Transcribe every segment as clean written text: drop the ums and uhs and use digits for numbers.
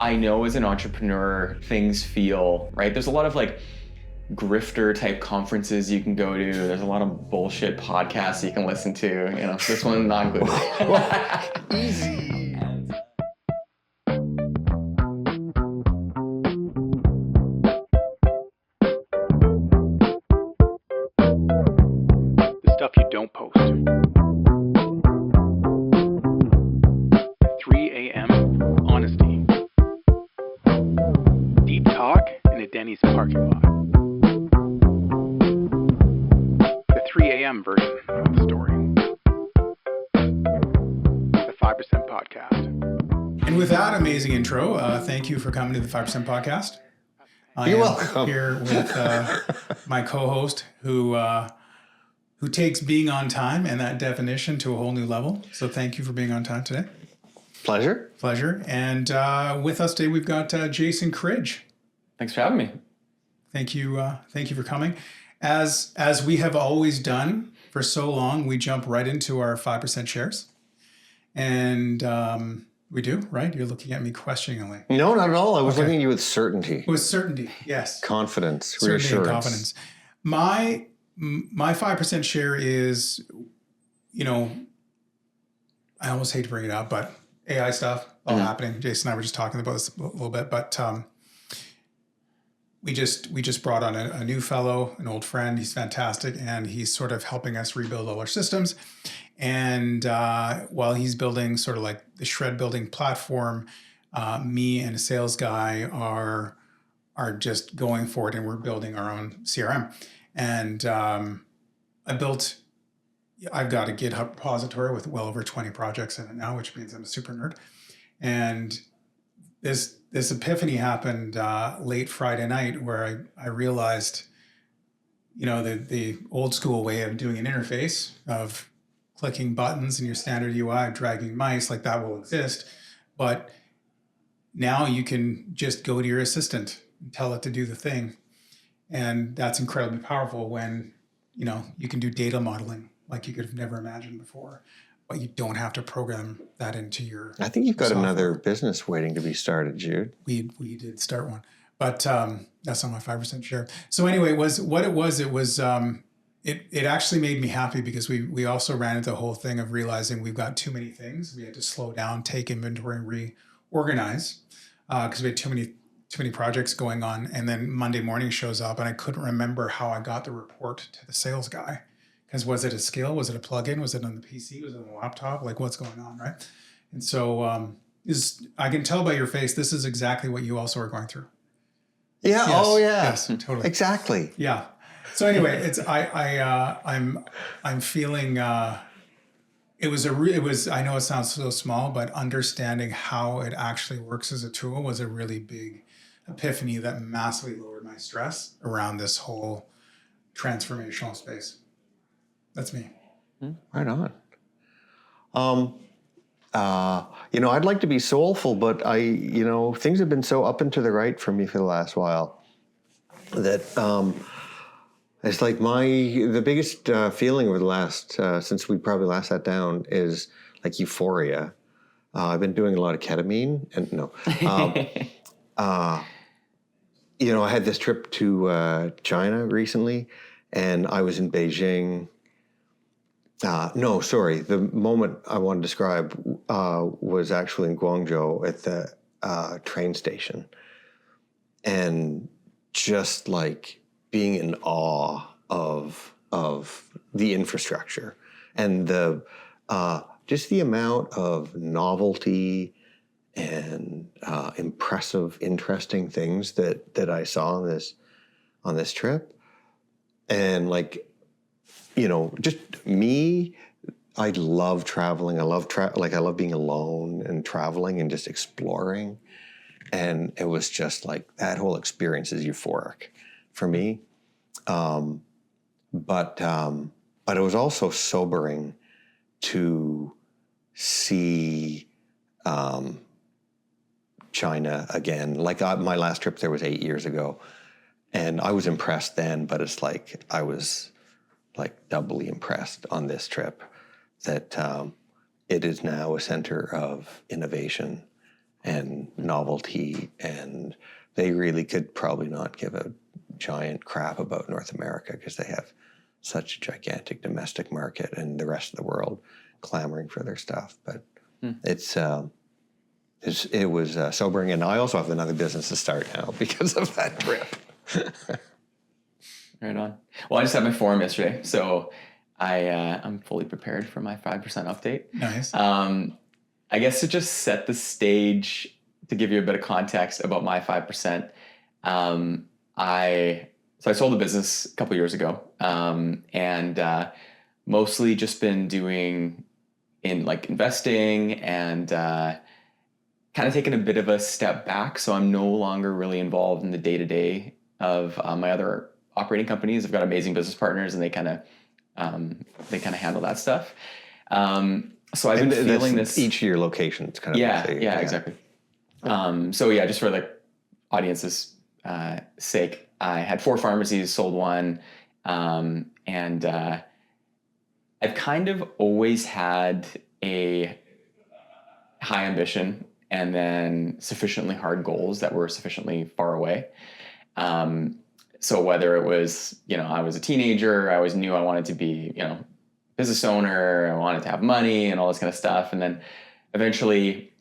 I know as an entrepreneur, things feel, right? There's a lot of like grifter type conferences you can go to. There's a lot of bullshit podcasts you can listen to. You know, this one not included. Easy. The stuff you don't post. 3 a.m. honesty. Deep talk in a Denny's parking lot. The 3 a.m. version of the story. The 5% Podcast. And with that amazing intro, thank you for coming to the 5% Podcast. You're welcome. Here with my co-host who takes being on time and that definition to a whole new level. So thank you for being on time today. Pleasure. And with us today, we've got Jason Cridge. Thanks for having me. Thank you for coming. As we have always done for so long, we jump right into our 5% shares. And we do, right? You're looking at me questioningly. No, not at all. I was looking at you with certainty. With certainty, yes. Confidence, Certainty reassurance. and confidence. My 5% share is, I almost hate to bring it up, but AI stuff all happening. Jason and I were just talking about this a little bit, but we just brought on a new fellow, an old friend. He's fantastic, and he's sort of helping us rebuild all our systems. And while he's building sort of like the shred building platform, me and a sales guy are just going for it, and we're building our own CRM. And I've got a GitHub repository with well over 20 projects in it now, which means I'm a super nerd. And this epiphany happened late Friday night where I realized, the old school way of doing an interface of clicking buttons in your standard UI, dragging mice, like that will exist. But now you can just go to your assistant and tell it to do the thing. And that's incredibly powerful when, you can do data modeling like you could have never imagined before, but you don't have to program that into your I think you've got software. another business waiting to be started, Jude. We did start one, but that's on my 5% share. So anyway, it actually made me happy because we also ran into the whole thing of realizing we've got too many things. We had to slow down, take inventory, and reorganize because we had too many projects going on. And then Monday morning shows up, and I couldn't remember how I got the report to the sales guy. Because was it a skill? Was it a plugin? Was it on the PC? Was it on the laptop? Like, what's going on, right? And so I can tell by your face, this is exactly what you also are going through. Yeah. Yes, Oh, yeah. Yes, totally. Exactly. Yeah. So anyway, I'm feeling it was I know it sounds so small, but understanding how it actually works as a tool was a really big epiphany that massively lowered my stress around this whole transformational space. That's me. Right on. I'd like to be soulful, but things have been so up and to the right for me for the last while that it's like the biggest feeling over the last, since we probably last sat down, is like euphoria. I've been doing a lot of ketamine and I had this trip to China recently, and I was in Beijing. The moment I want to describe was actually in Guangzhou at the train station. And just like being in awe of the infrastructure and just the amount of novelty and impressive, interesting things that I saw on this trip. And just me, I love traveling. I love being alone and traveling and just exploring. And it was just like that whole experience is euphoric for me. But it was also sobering to see China again. Like my last trip there was 8 years ago, and I was impressed then, but it's like I was like doubly impressed on this trip that it is now a center of innovation and novelty, and they really could probably not give a giant crap about North America because they have such a gigantic domestic market and the rest of the world clamoring for their stuff. But it was sobering, and I also have another business to start now because of that trip. Right on. Well, I just had my forum yesterday, so I'm fully prepared for my 5% update. Nice. I guess to just set the stage, to give you a bit of context about my 5%, I sold the business a couple years ago, and mostly just been doing in like investing and kind of taking a bit of a step back. So I'm no longer really involved in the day-to-day of my other operating companies. I've got amazing business partners, and they kind of handle that stuff. So I've been feeling this. Each of your locations kind of. Yeah, exactly. So yeah, just for the audience's sake, I had 4 pharmacies, sold 1, and I've kind of always had a high ambition and then sufficiently hard goals that were sufficiently far away. So whether it was, I was a teenager, I always knew I wanted to be, business owner, I wanted to have money and all this kind of stuff. And then eventually,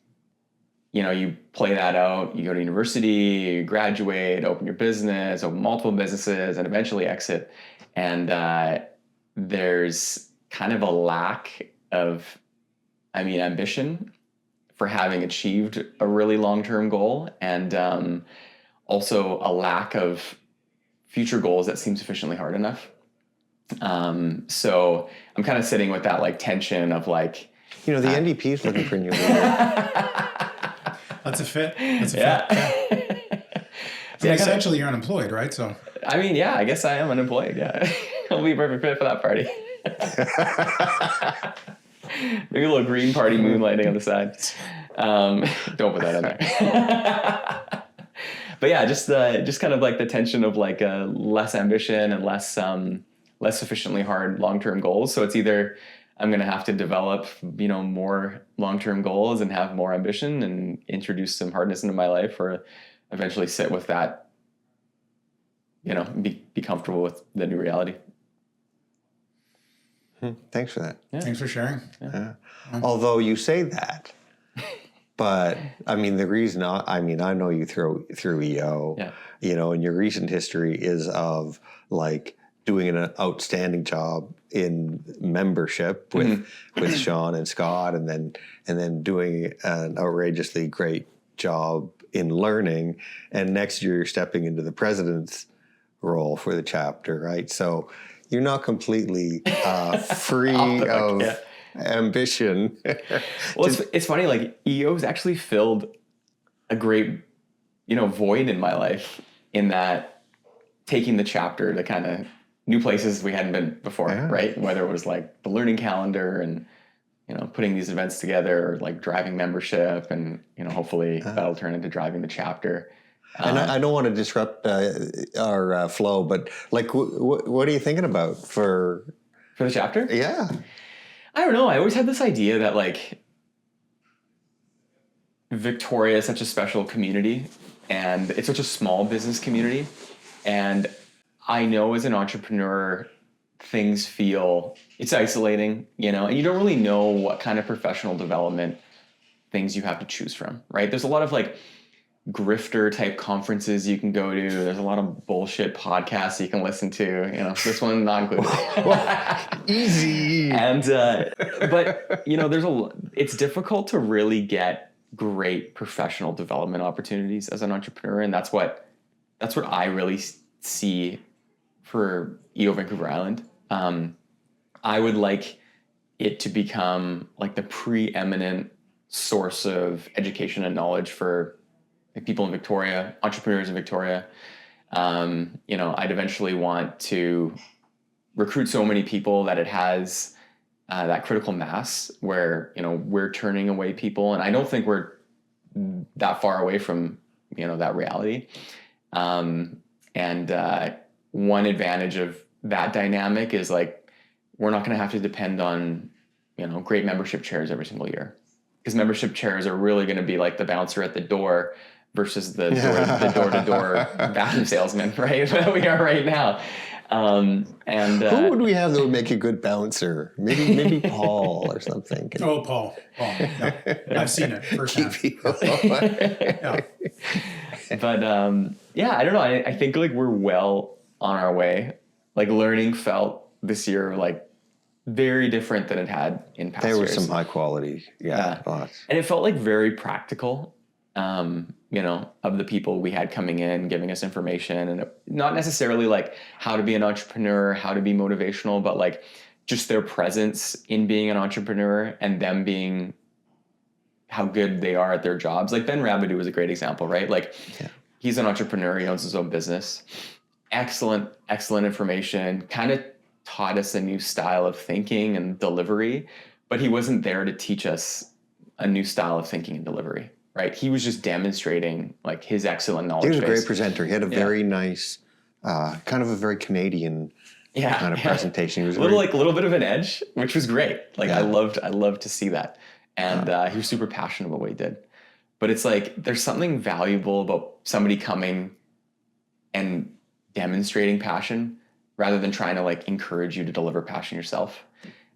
you play that out, you go to university, you graduate, open your business, open multiple businesses, and eventually exit. And there's kind of a lack of, ambition for having achieved a really long-term goal, and also a lack of future goals that seem sufficiently hard enough. So I'm kind of sitting with that like tension of like, the NDP is looking for a new leader. That's a fit. That's a fit. Yeah. So essentially, you're unemployed, right? So. Yeah, I guess I am unemployed. Yeah, I'll be a perfect fit for that party. Maybe a little green party moonlighting on the side. Don't put that in there. But yeah, just kind of like the tension of like less ambition and less sufficiently hard long-term goals. So it's either I'm going to have to develop, more long-term goals and have more ambition and introduce some hardness into my life, or eventually sit with that, be comfortable with the new reality. Thanks for that. Yeah. Thanks for sharing. Yeah. Although you say that, but the reason I know you through EO, and your recent history is of like doing an outstanding job in membership with Sean and Scott, and then doing an outrageously great job in learning. And next year you're stepping into the president's role for the chapter, right? So you're not completely free of ambition. Well, it's funny, like EO's actually filled a great, void in my life, in that taking the chapter to kind of new places we hadn't been before, right? Whether it was like the learning calendar and, putting these events together, or like driving membership, and, hopefully that'll turn into driving the chapter. And I don't want to disrupt our flow, but like, what are you thinking about for the chapter? Yeah. I don't know. I always had this idea that like Victoria is such a special community, and it's such a small business community. And I know as an entrepreneur, things it's isolating, and you don't really know what kind of professional development things you have to choose from, right? There's a lot of like grifter type conferences you can go to. There's a lot of bullshit podcasts you can listen to, this one not included. Easy. And, but it's difficult to really get great professional development opportunities as an entrepreneur. And that's what I really see for EO Vancouver Island. I would like it to become like the preeminent source of education and knowledge for people in Victoria, entrepreneurs in Victoria. I'd eventually want to recruit so many people that it has that critical mass where, we're turning away people. And I don't think we're that far away from, that reality. And one advantage of that dynamic is like, we're not going to have to depend on, great membership chairs every single year. because membership chairs are really going to be like the bouncer at the door versus the door-to-door bathroom salesman, right? That we are right now. Who would we have that would make a good bouncer? Maybe Paul or something. Oh, Paul. Yeah. I've seen it firsthand. Yeah. But I don't know. I think like we're well on our way. Like learning felt this year like very different than it had in past years. There was some high quality, thoughts. And it felt like very practical, of the people we had coming in, giving us information, and not necessarily like how to be an entrepreneur, how to be motivational, but like just their presence in being an entrepreneur and them being how good they are at their jobs. Like Ben Rabideau was a great example, right? Like he's an entrepreneur, he owns his own business. Excellent information, kind of taught us a new style of thinking and delivery, but he wasn't there to teach us a new style of thinking and delivery, right? He was just demonstrating like his excellent knowledge. He was a great presenter. He had a very nice, kind of a very Canadian kind of presentation. He was a little bit of an edge, which was great. Like I loved to see that. And he was super passionate about what he did. But it's like, there's something valuable about somebody coming and demonstrating passion rather than trying to like encourage you to deliver passion yourself.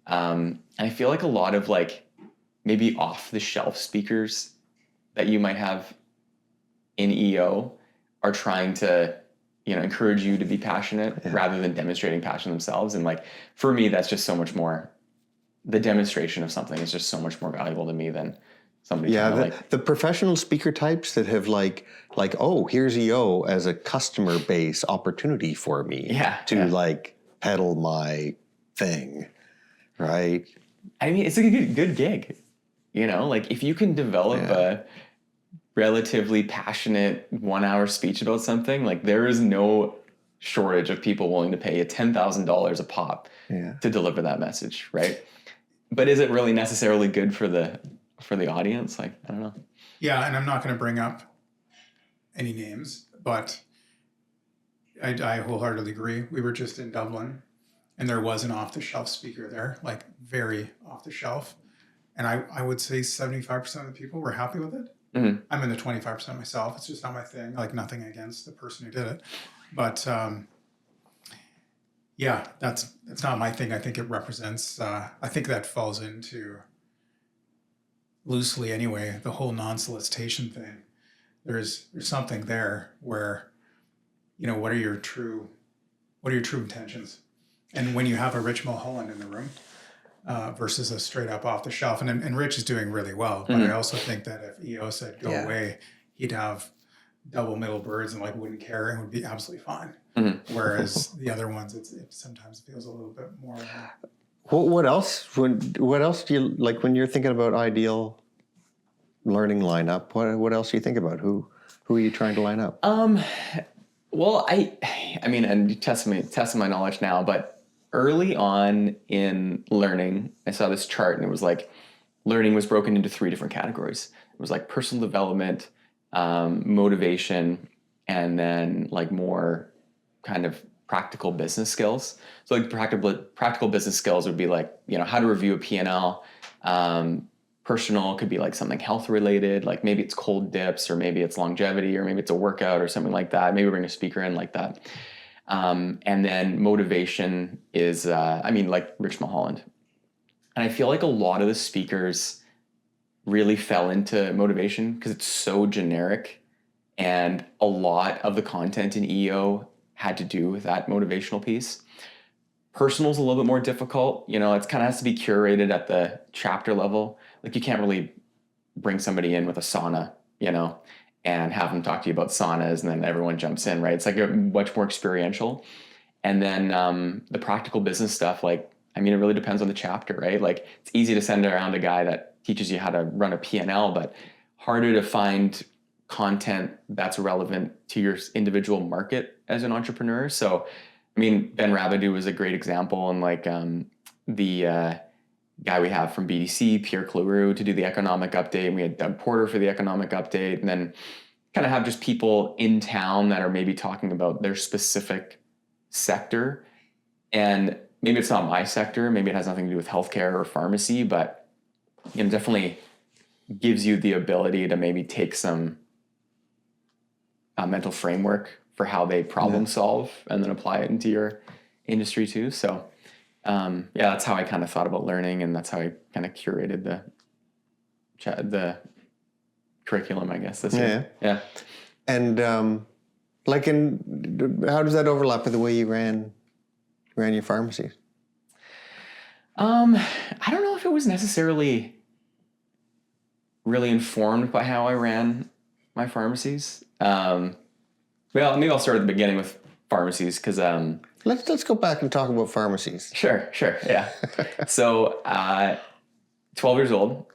And I feel like a lot of like maybe off the shelf speakers that you might have in EO are trying to, encourage you to be passionate rather than demonstrating passion themselves. And like, for me, that's just so much more, the demonstration of something is just so much more valuable to me than somebody. The professional speaker types that have like, oh, here's EO as a customer base opportunity for me to like peddle my thing, right? I mean, it's a good gig, like if you can develop a relatively passionate 1 hour speech about something, like there is no shortage of people willing to pay you $10,000 a pop to deliver that message, right? But is it really necessarily good for the audience? Like, I don't know. Yeah, and I'm not going to bring up any names, but I wholeheartedly agree. We were just in Dublin, and there was an off-the-shelf speaker there, like very off-the-shelf. And I would say 75% of the people were happy with it. Mm-hmm. I'm in the 25% myself. It's just not my thing. Like nothing against the person who did it. But that's not my thing. I think it represents, I think that falls into, loosely anyway, the whole non-solicitation thing. There's something there where, what are your true intentions? And when you have a Rich Mulholland in the room versus a straight up off the shelf, and Rich is doing really well, but I also think that if EO said go away, he'd have double middle birds and like wouldn't care and would be absolutely fine. Mm-hmm. Whereas the other ones, it sometimes feels a little bit more. What else? What else do you like when you're thinking about ideal learning lineup? What else do you think about? Who are you trying to line up? Well, I mean, and you testing my knowledge now, but early on in learning, I saw this chart and it was like learning was broken into 3 different categories. It was like personal development, motivation, and then like more kind of practical business skills. So like practical business skills would be like, how to review a P&L. Personal could be like something health related, like maybe it's cold dips or maybe it's longevity or maybe it's a workout or something like that. Maybe bring a speaker in like that. And then motivation is, like Rich Mulholland. And I feel like a lot of the speakers really fell into motivation because it's so generic, and a lot of the content in EO had to do with that motivational piece. Personal's a little bit more difficult. It's kind of has to be curated at the chapter level. Like you can't really bring somebody in with a sauna, and have them talk to you about saunas and then everyone jumps in, right? It's like a much more experiential. And then the practical business stuff, it really depends on the chapter, right? Like it's easy to send around a guy that teaches you how to run a P&L, but harder to find content that's relevant to your individual market as an entrepreneur. So, Ben Rabideau was a great example, and the guy we have from BDC, Pierre Cleroux, to do the economic update. And we had Doug Porter for the economic update, and then kind of have just people in town that are maybe talking about their specific sector. And maybe it's not my sector, maybe it has nothing to do with healthcare or pharmacy, but definitely gives you the ability to maybe take some mental framework for how they problem solve and then apply it into your industry too. So that's how I kind of thought about learning, and that's how I kind of curated the curriculum, I guess, this year. Yeah. And how does that overlap with the way you ran your pharmacies? I don't know if it was necessarily really informed by how I ran my pharmacies. Well, maybe I'll start at the beginning with pharmacies, because let's go back and talk about pharmacies. Sure, yeah. So 12 years old,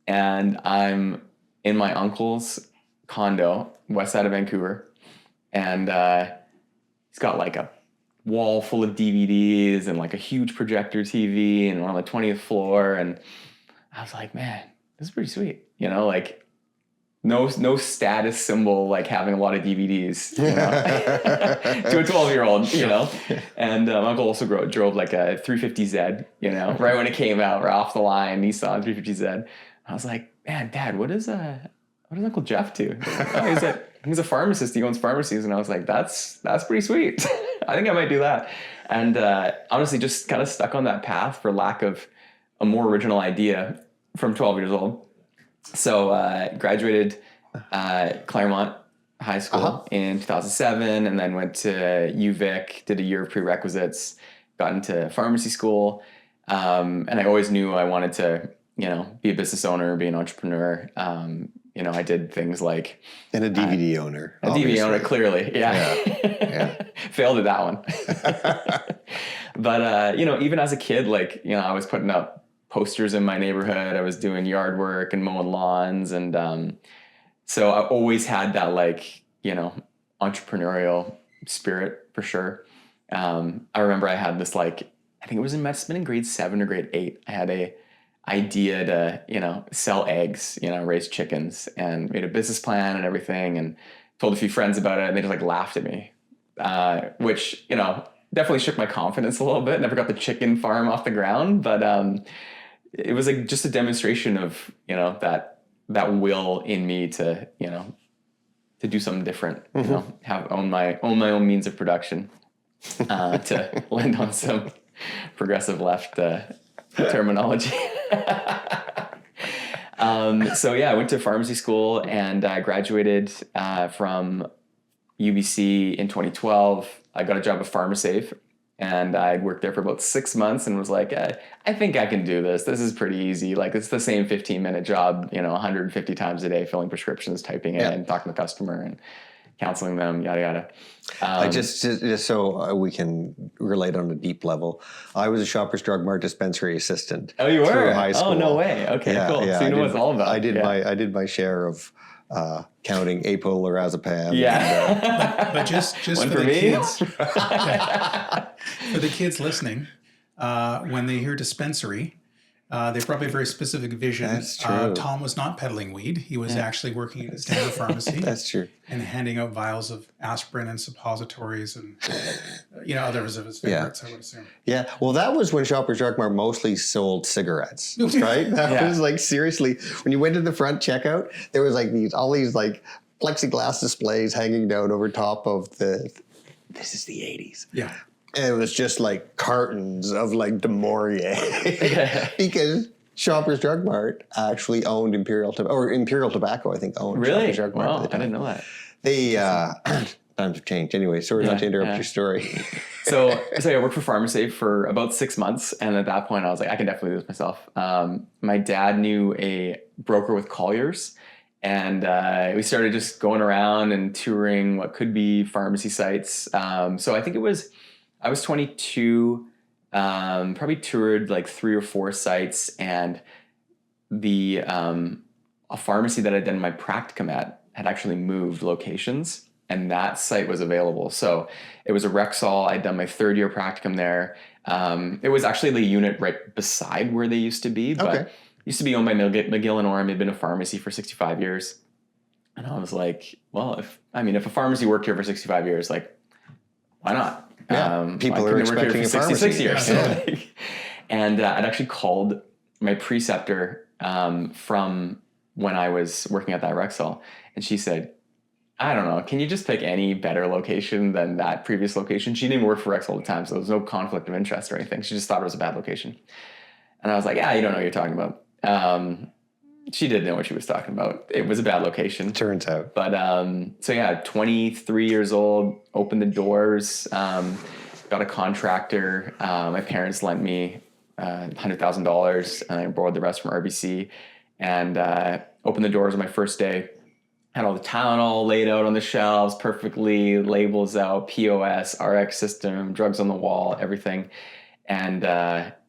and I'm in my uncle's condo, west side of Vancouver, and he's got like a wall full of DVDs and like a huge projector TV, and we're on the 20th floor, and I was like, man, this is pretty sweet, like no status symbol, like having a lot of DVDs, to a 12-year-old, and my uncle also drove like a 350Z, right when it came out, right off the line, Nissan 350Z. I was like, man, Dad, what does Uncle Jeff do? He's a pharmacist. He owns pharmacies. And I was like, that's pretty sweet. I think I might do that. And honestly, just kind of stuck on that path for lack of a more original idea from 12 years old. So graduated Claremont High School in 2007, and then went to UVic, did a year of prerequisites, got into pharmacy school. And I always knew I wanted to, be a business owner, be an entrepreneur. I did things like... And a DVD owner. A DVD owner, clearly. Yeah. Failed at that one. But, even as a kid, I was putting up posters in my neighborhood. I was doing yard work and mowing lawns. And so I always had that, entrepreneurial spirit for sure. I remember I had this, I think it was in grade 7 or grade 8. I had a idea to, sell eggs, raise chickens, and made a business plan and everything, and told a few friends about it, and they just laughed at me, which, definitely shook my confidence a little bit. Never got the chicken farm off the ground, but it was just a demonstration of, that will in me to, to do something different, own my own means of production, to land on some progressive left terminology. I went to pharmacy school, and I graduated from UBC in 2012. I got a job at PharmaSafe, and I worked there for about 6 months, and was like, I think I can do this. This is pretty easy. It's the same 15-minute job, 150 times a day, filling prescriptions, typing in, talking to the customer, and counseling them, yada, yada. Just so we can relate on a deep level, I was a Shoppers Drug Mart dispensary assistant. Oh, you were? Through high school. Oh, no way. Okay, cool. Yeah, so you know what it's all about. I did my share of counting Apol or Azepam. Yeah. But just one for for the me? kids, for the kids listening, when they hear dispensary, they probably have a very specific vision. That's true. Tom was not peddling weed. He was actually working at a standard pharmacy. That's true. And handing out vials of aspirin and suppositories and, others of his favorites, I would assume. Yeah. Well, that was when Shoppers Drug Mart mostly sold cigarettes, right? That was seriously, when you went to the front checkout, there was all these plexiglass displays hanging down over top of this is the 80s. Yeah. And it was just cartons of De Maurier because Shoppers Drug Mart actually owned Imperial Tobacco, I think, owned Really? Shoppers Drug Mart. Wow, I didn't know that. They times have changed. Anyway, sorry not to interrupt your story. So I worked for PharmaSafe for about 6 months, and at that point I was like, I can definitely do this myself. My dad knew a broker with Colliers, and we started just going around and touring what could be pharmacy sites. So I think I was 22, probably toured 3 or 4 sites, and a pharmacy that I'd done my practicum at had actually moved locations, and that site was available. So it was a Rexall. I'd done my 3rd year practicum there. It was actually the unit right beside where they used to be, but it used to be owned by McGill and Orm. Had been a pharmacy for 65 years. And I was like, well, if a pharmacy worked here for 65 years, why not? Yeah, people are expecting a 66 years. Yeah. And I'd actually called my preceptor from when I was working at that Rexall, and she said, I don't know, can you just pick any better location than that previous location? She didn't work for Rexall at the time, so there was no conflict of interest or anything. She just thought it was a bad location. And I was like, yeah, you don't know what you're talking about. She did know what she was talking about. It was a bad location. Turns out. But so yeah, 23 years old, opened the doors, got a contractor. My parents lent me $100,000 and I borrowed the rest from RBC, and opened the doors on my first day. Had all the Tylenol laid out on the shelves, perfectly, labels out, POS, RX system, drugs on the wall, everything. And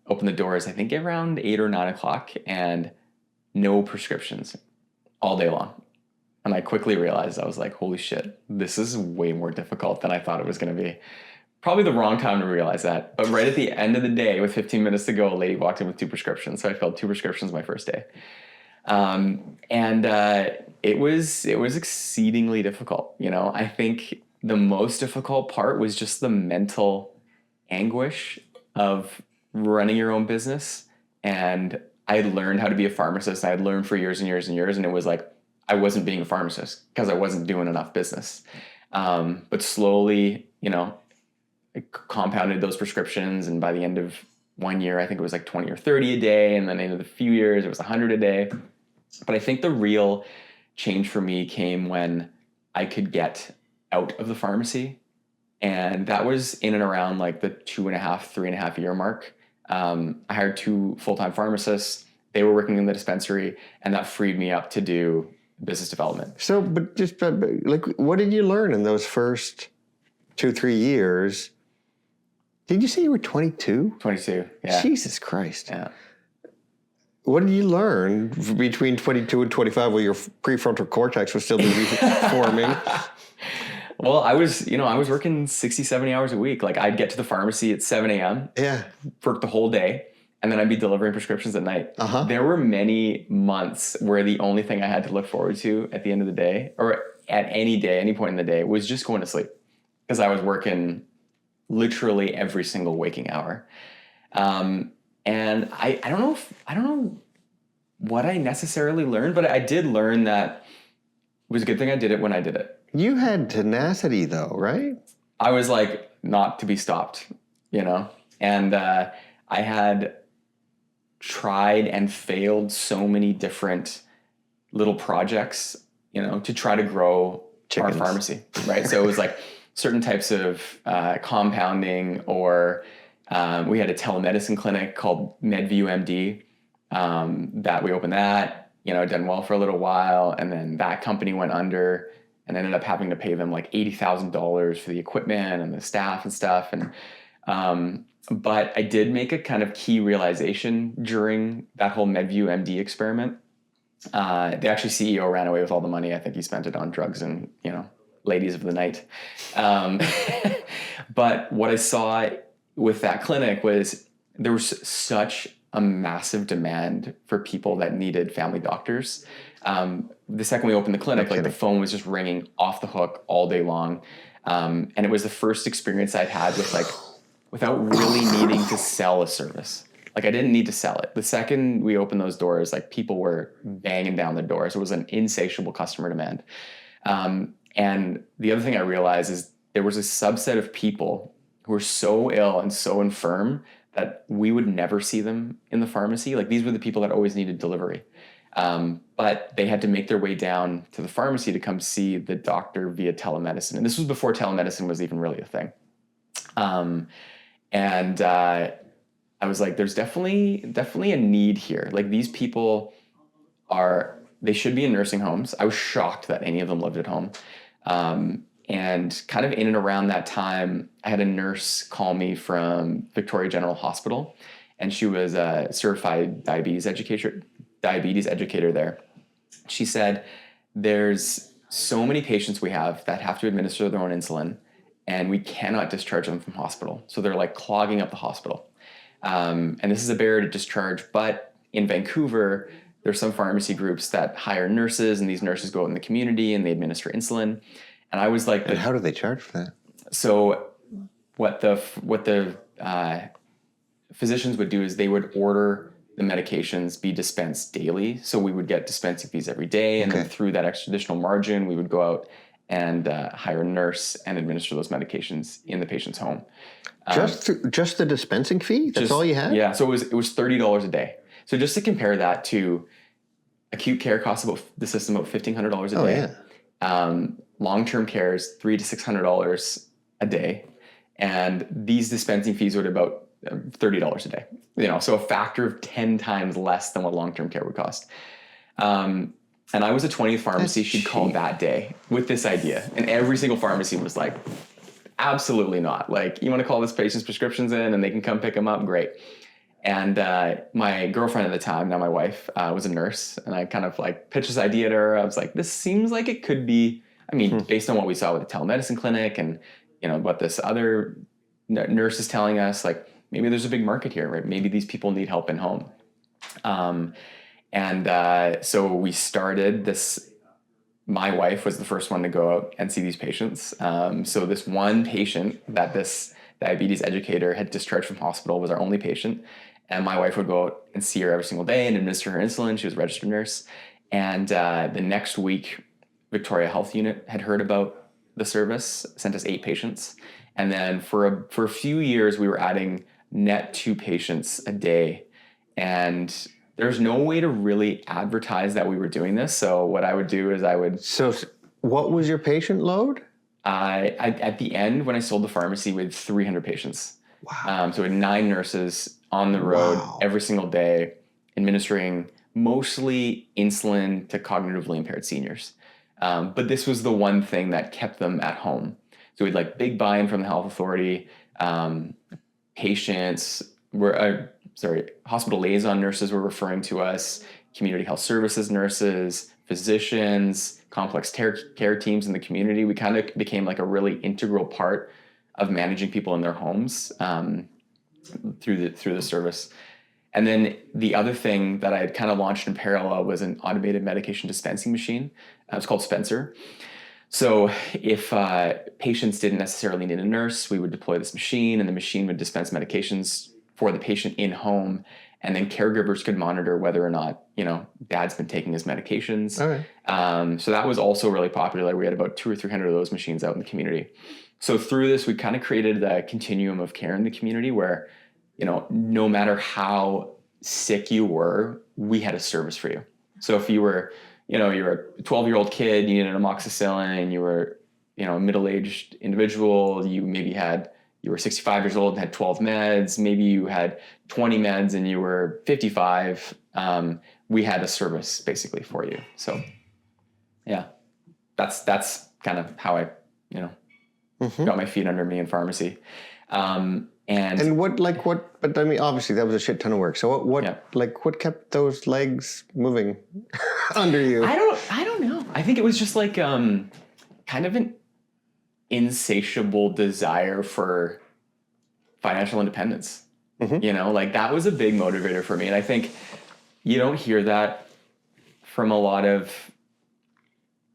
opened the doors, I think around 8 or 9 o'clock, and no prescriptions all day long. And I quickly realized, I was like, holy shit, this is way more difficult than I thought it was going to be. Probably the wrong time to realize that. But right at the end of the day, with 15 minutes to go, a lady walked in with 2 prescriptions. So I filled 2 prescriptions my first day. It was exceedingly difficult. You know, I think the most difficult part was just the mental anguish of running your own business. And I had learned how to be a pharmacist. I had learned for years and years and years. And it was like, I wasn't being a pharmacist because I wasn't doing enough business. But slowly, you know, I compounded those prescriptions. And by the end of 1 year, I think it was like 20 or 30 a day. And then in a few years, it was 100 a day. But I think the real change for me came when I could get out of the pharmacy. And that was in and around like the 2.5, 3.5 year mark. I hired 2 full-time pharmacists. They were working in the dispensary, and that freed me up to do business development. So, but like, what did you learn in those first 2-3 years? Did you say you were 22? 22, yeah. Jesus Christ. Yeah. What did you learn between 22 and 25 while your prefrontal cortex was still forming? Well, I was working 60, 70 hours a week. Like, I'd get to the pharmacy at 7 a.m., Yeah. work the whole day, and then I'd be delivering prescriptions at night. Uh-huh. There were many months where the only thing I had to look forward to at the end of the day, or at any day, any point in the day, was just going to sleep, because I was working literally every single waking hour. And I don't know what I necessarily learned, but I did learn that it was a good thing I did it when I did it. You had tenacity, though, right? I was like, not to be stopped, you know? And I had tried and failed so many different little projects, you know, to try to grow Chickens. our pharmacy, right? So it was like certain types of compounding, or we had a telemedicine clinic called MedView MD that we opened that, you know, done well for a little while. And then that company went under, and ended up having to pay them like $80,000 for the equipment and the staff and stuff. And but I did make a kind of key realization during that whole MedView MD experiment. The actually CEO ran away with all the money. I think he spent it on drugs and, you know, ladies of the night. But what I saw with that clinic was there was such a massive demand for people that needed family doctors. The second we opened the clinic, like the phone was just ringing off the hook all day long. And it was the first experience I'd had with like, without really needing to sell a service. Like, I didn't need to sell it. The second we opened those doors, like, people were banging down the doors. It was an insatiable customer demand. And the other thing I realized is there was a subset of people who were so ill and so infirm that we would never see them in the pharmacy. Like, these were the people that always needed delivery. But they had to make their way down to the pharmacy to come see the doctor via telemedicine. And this was before telemedicine was even really a thing. I was like, there's definitely a need here. Like, these people they should be in nursing homes. I was shocked that any of them lived at home. And kind of in and around that time, I had a nurse call me from Victoria General Hospital, and she was a certified diabetes educator there. She said, there's so many patients we have that have to administer their own insulin, and we cannot discharge them from hospital. So they're like clogging up the hospital. And this is a barrier to discharge. But in Vancouver, there's some pharmacy groups that hire nurses, and these nurses go out in the community and they administer insulin. And I was like, and how do they charge for that? So what the physicians would do is they would order the medications be dispensed daily. So we would get dispensing fees every day. And then through that extra additional margin, we would go out and hire a nurse and administer those medications in the patient's home. Just the dispensing fee? That's all you had? Yeah. So it was $30 a day. So just to compare that to acute care costs about the system about $1,500 a day. Yeah. Long-term care is $300 to $600 a day. And these dispensing fees are about $30 a day. So a factor of 10 times less than what long-term care would cost. And I was a 20th pharmacy she'd called that day with this idea. And every single pharmacy was like, absolutely not. Like, you want to call this patient's prescriptions in and they can come pick them up? Great. And my girlfriend at the time, now my wife, was a nurse. And I kind of like pitched this idea to her. I was like, this seems like it could be, based on what we saw with the telemedicine clinic and, what this other nurse is telling us, like maybe there's a big market here, right? Maybe these people need help in home. So we started this. My wife was the first one to go out and see these patients. So this one patient that this diabetes educator had discharged from hospital was our only patient. And my wife would go out and see her every single day and administer her insulin. She was a registered nurse. And the next week, Victoria Health Unit had heard about the service, sent us 8 patients. And then for a few years, we were adding net 2 patients a day. And there's no way to really advertise that we were doing this. So what I would do is So what was your patient load? At the end, when I sold the pharmacy, we had 300 patients. Wow. So we had 9 nurses on the road every single day, administering mostly insulin to cognitively impaired seniors. But this was the one thing that kept them at home. So we had like big buy-in from the health authority. Patients were, hospital liaison nurses were referring to us, community health services nurses, physicians, complex care teams in the community. We kind of became like a really integral part of managing people in their homes through the service. And then the other thing that I had kind of launched in parallel was an automated medication dispensing machine. It's called Spencer. So if patients didn't necessarily need a nurse, we would deploy this machine and the machine would dispense medications for the patient in home. And then caregivers could monitor whether or not, dad's been taking his medications. Okay. So that was also really popular. We had about 200 or 300 of those machines out in the community. So through this, we kind of created the continuum of care in the community where, no matter how sick you were, we had a service for you. So if you were, you're a 12-year-old kid, you needed amoxicillin, you were, a middle-aged individual, you were 65 years old and had 12 meds, maybe you had 20 meds and you were 55, we had a service basically for you. So yeah, that's kind of how I, got my feet under me in pharmacy. And but obviously that was a shit ton of work. So what kept those legs moving under you? I don't know. I think it was just like, kind of an insatiable desire for financial independence. Mm-hmm. That was a big motivator for me. And I think you don't hear that from a lot of,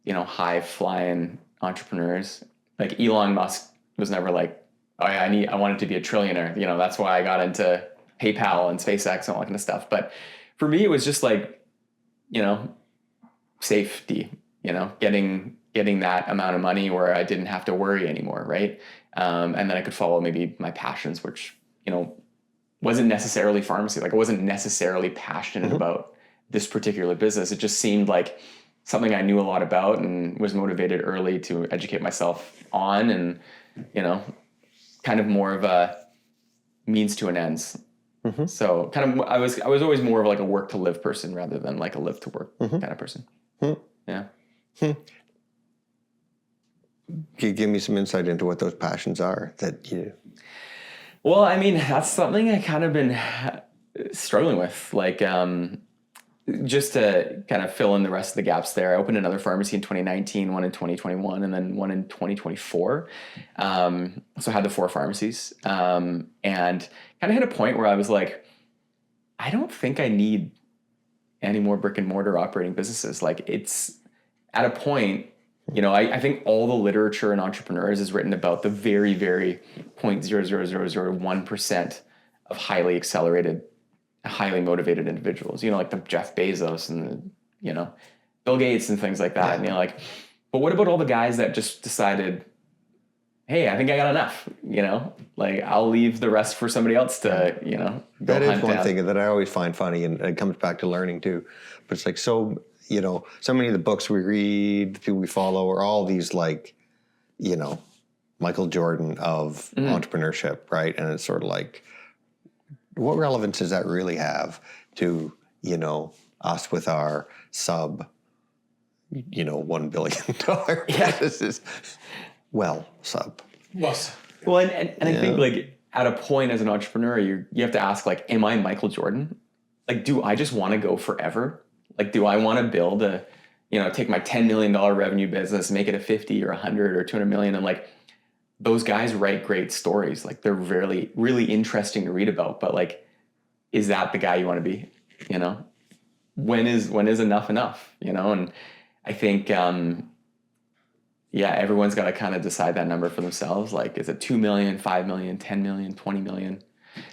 high flying entrepreneurs. Like Elon Musk was never like, oh yeah, I wanted to be a trillionaire. That's why I got into PayPal and SpaceX and all that kind of stuff. But for me, it was just like, safety, getting that amount of money where I didn't have to worry anymore. Right. And then I could follow maybe my passions, which, wasn't necessarily pharmacy. Like I wasn't necessarily passionate mm-hmm. about this particular business. It just seemed like something I knew a lot about and was motivated early to educate myself on and, kind of more of a means to an ends. Mm-hmm. So kind of, I was always more of like a work to live person rather than like a live to work mm-hmm. kind of person. Mm-hmm. Yeah. Mm-hmm. Can you give me some insight into what those passions are that you... Well, that's something I kind of been struggling with. Like, just to kind of fill in the rest of the gaps there, I opened another pharmacy in 2019, one in 2021, and then one in 2024. So I had the 4 pharmacies, and kind of hit a point where I was like, I don't think I need any more brick and mortar operating businesses. Like it's at a point, I think all the literature in entrepreneurs is written about the very, very 0.00001% of highly accelerated highly motivated individuals, like the Jeff Bezos and the, Bill Gates and things like that. Yeah. And you're like, but what about all the guys that just decided, hey, I think I got enough, like I'll leave the rest for somebody else to, go That is hunt one down. thing that I always find funny, and it comes back to learning too. But it's like, so many of the books we read, the people we follow, are all these like, Michael Jordan of entrepreneurship, right? And it's sort of like, what relevance does that really have to, us with our sub, $1 billion businesses? Well, sub. Yes. Well, and I think like at a point as an entrepreneur, you have to ask like, am I Michael Jordan? Like, do I just want to go forever? Like, do I want to build take my $10 million revenue business, make it a 50 or 100 or 200 million? And like, those guys write great stories. Like, they're really, really interesting to read about. But like, is that the guy you want to be? When is enough enough? And I think, everyone's got to kind of decide that number for themselves. Like, is it 2 million, 5 million, 10 million, 20 million?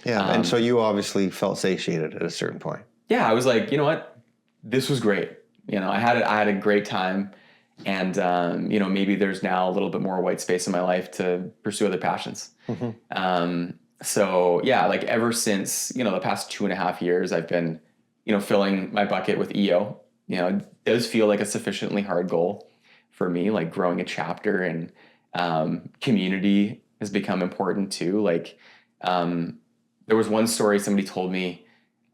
Yeah. And so you obviously felt satiated at a certain point. Yeah. I was like, you know what? This was great. I had a great time. And, maybe there's now a little bit more white space in my life to pursue other passions. So yeah, like ever since, the past 2.5 years, I've been, filling my bucket with EO. It does feel like a sufficiently hard goal for me, like growing a chapter, and community has become important too. Like there was one story somebody told me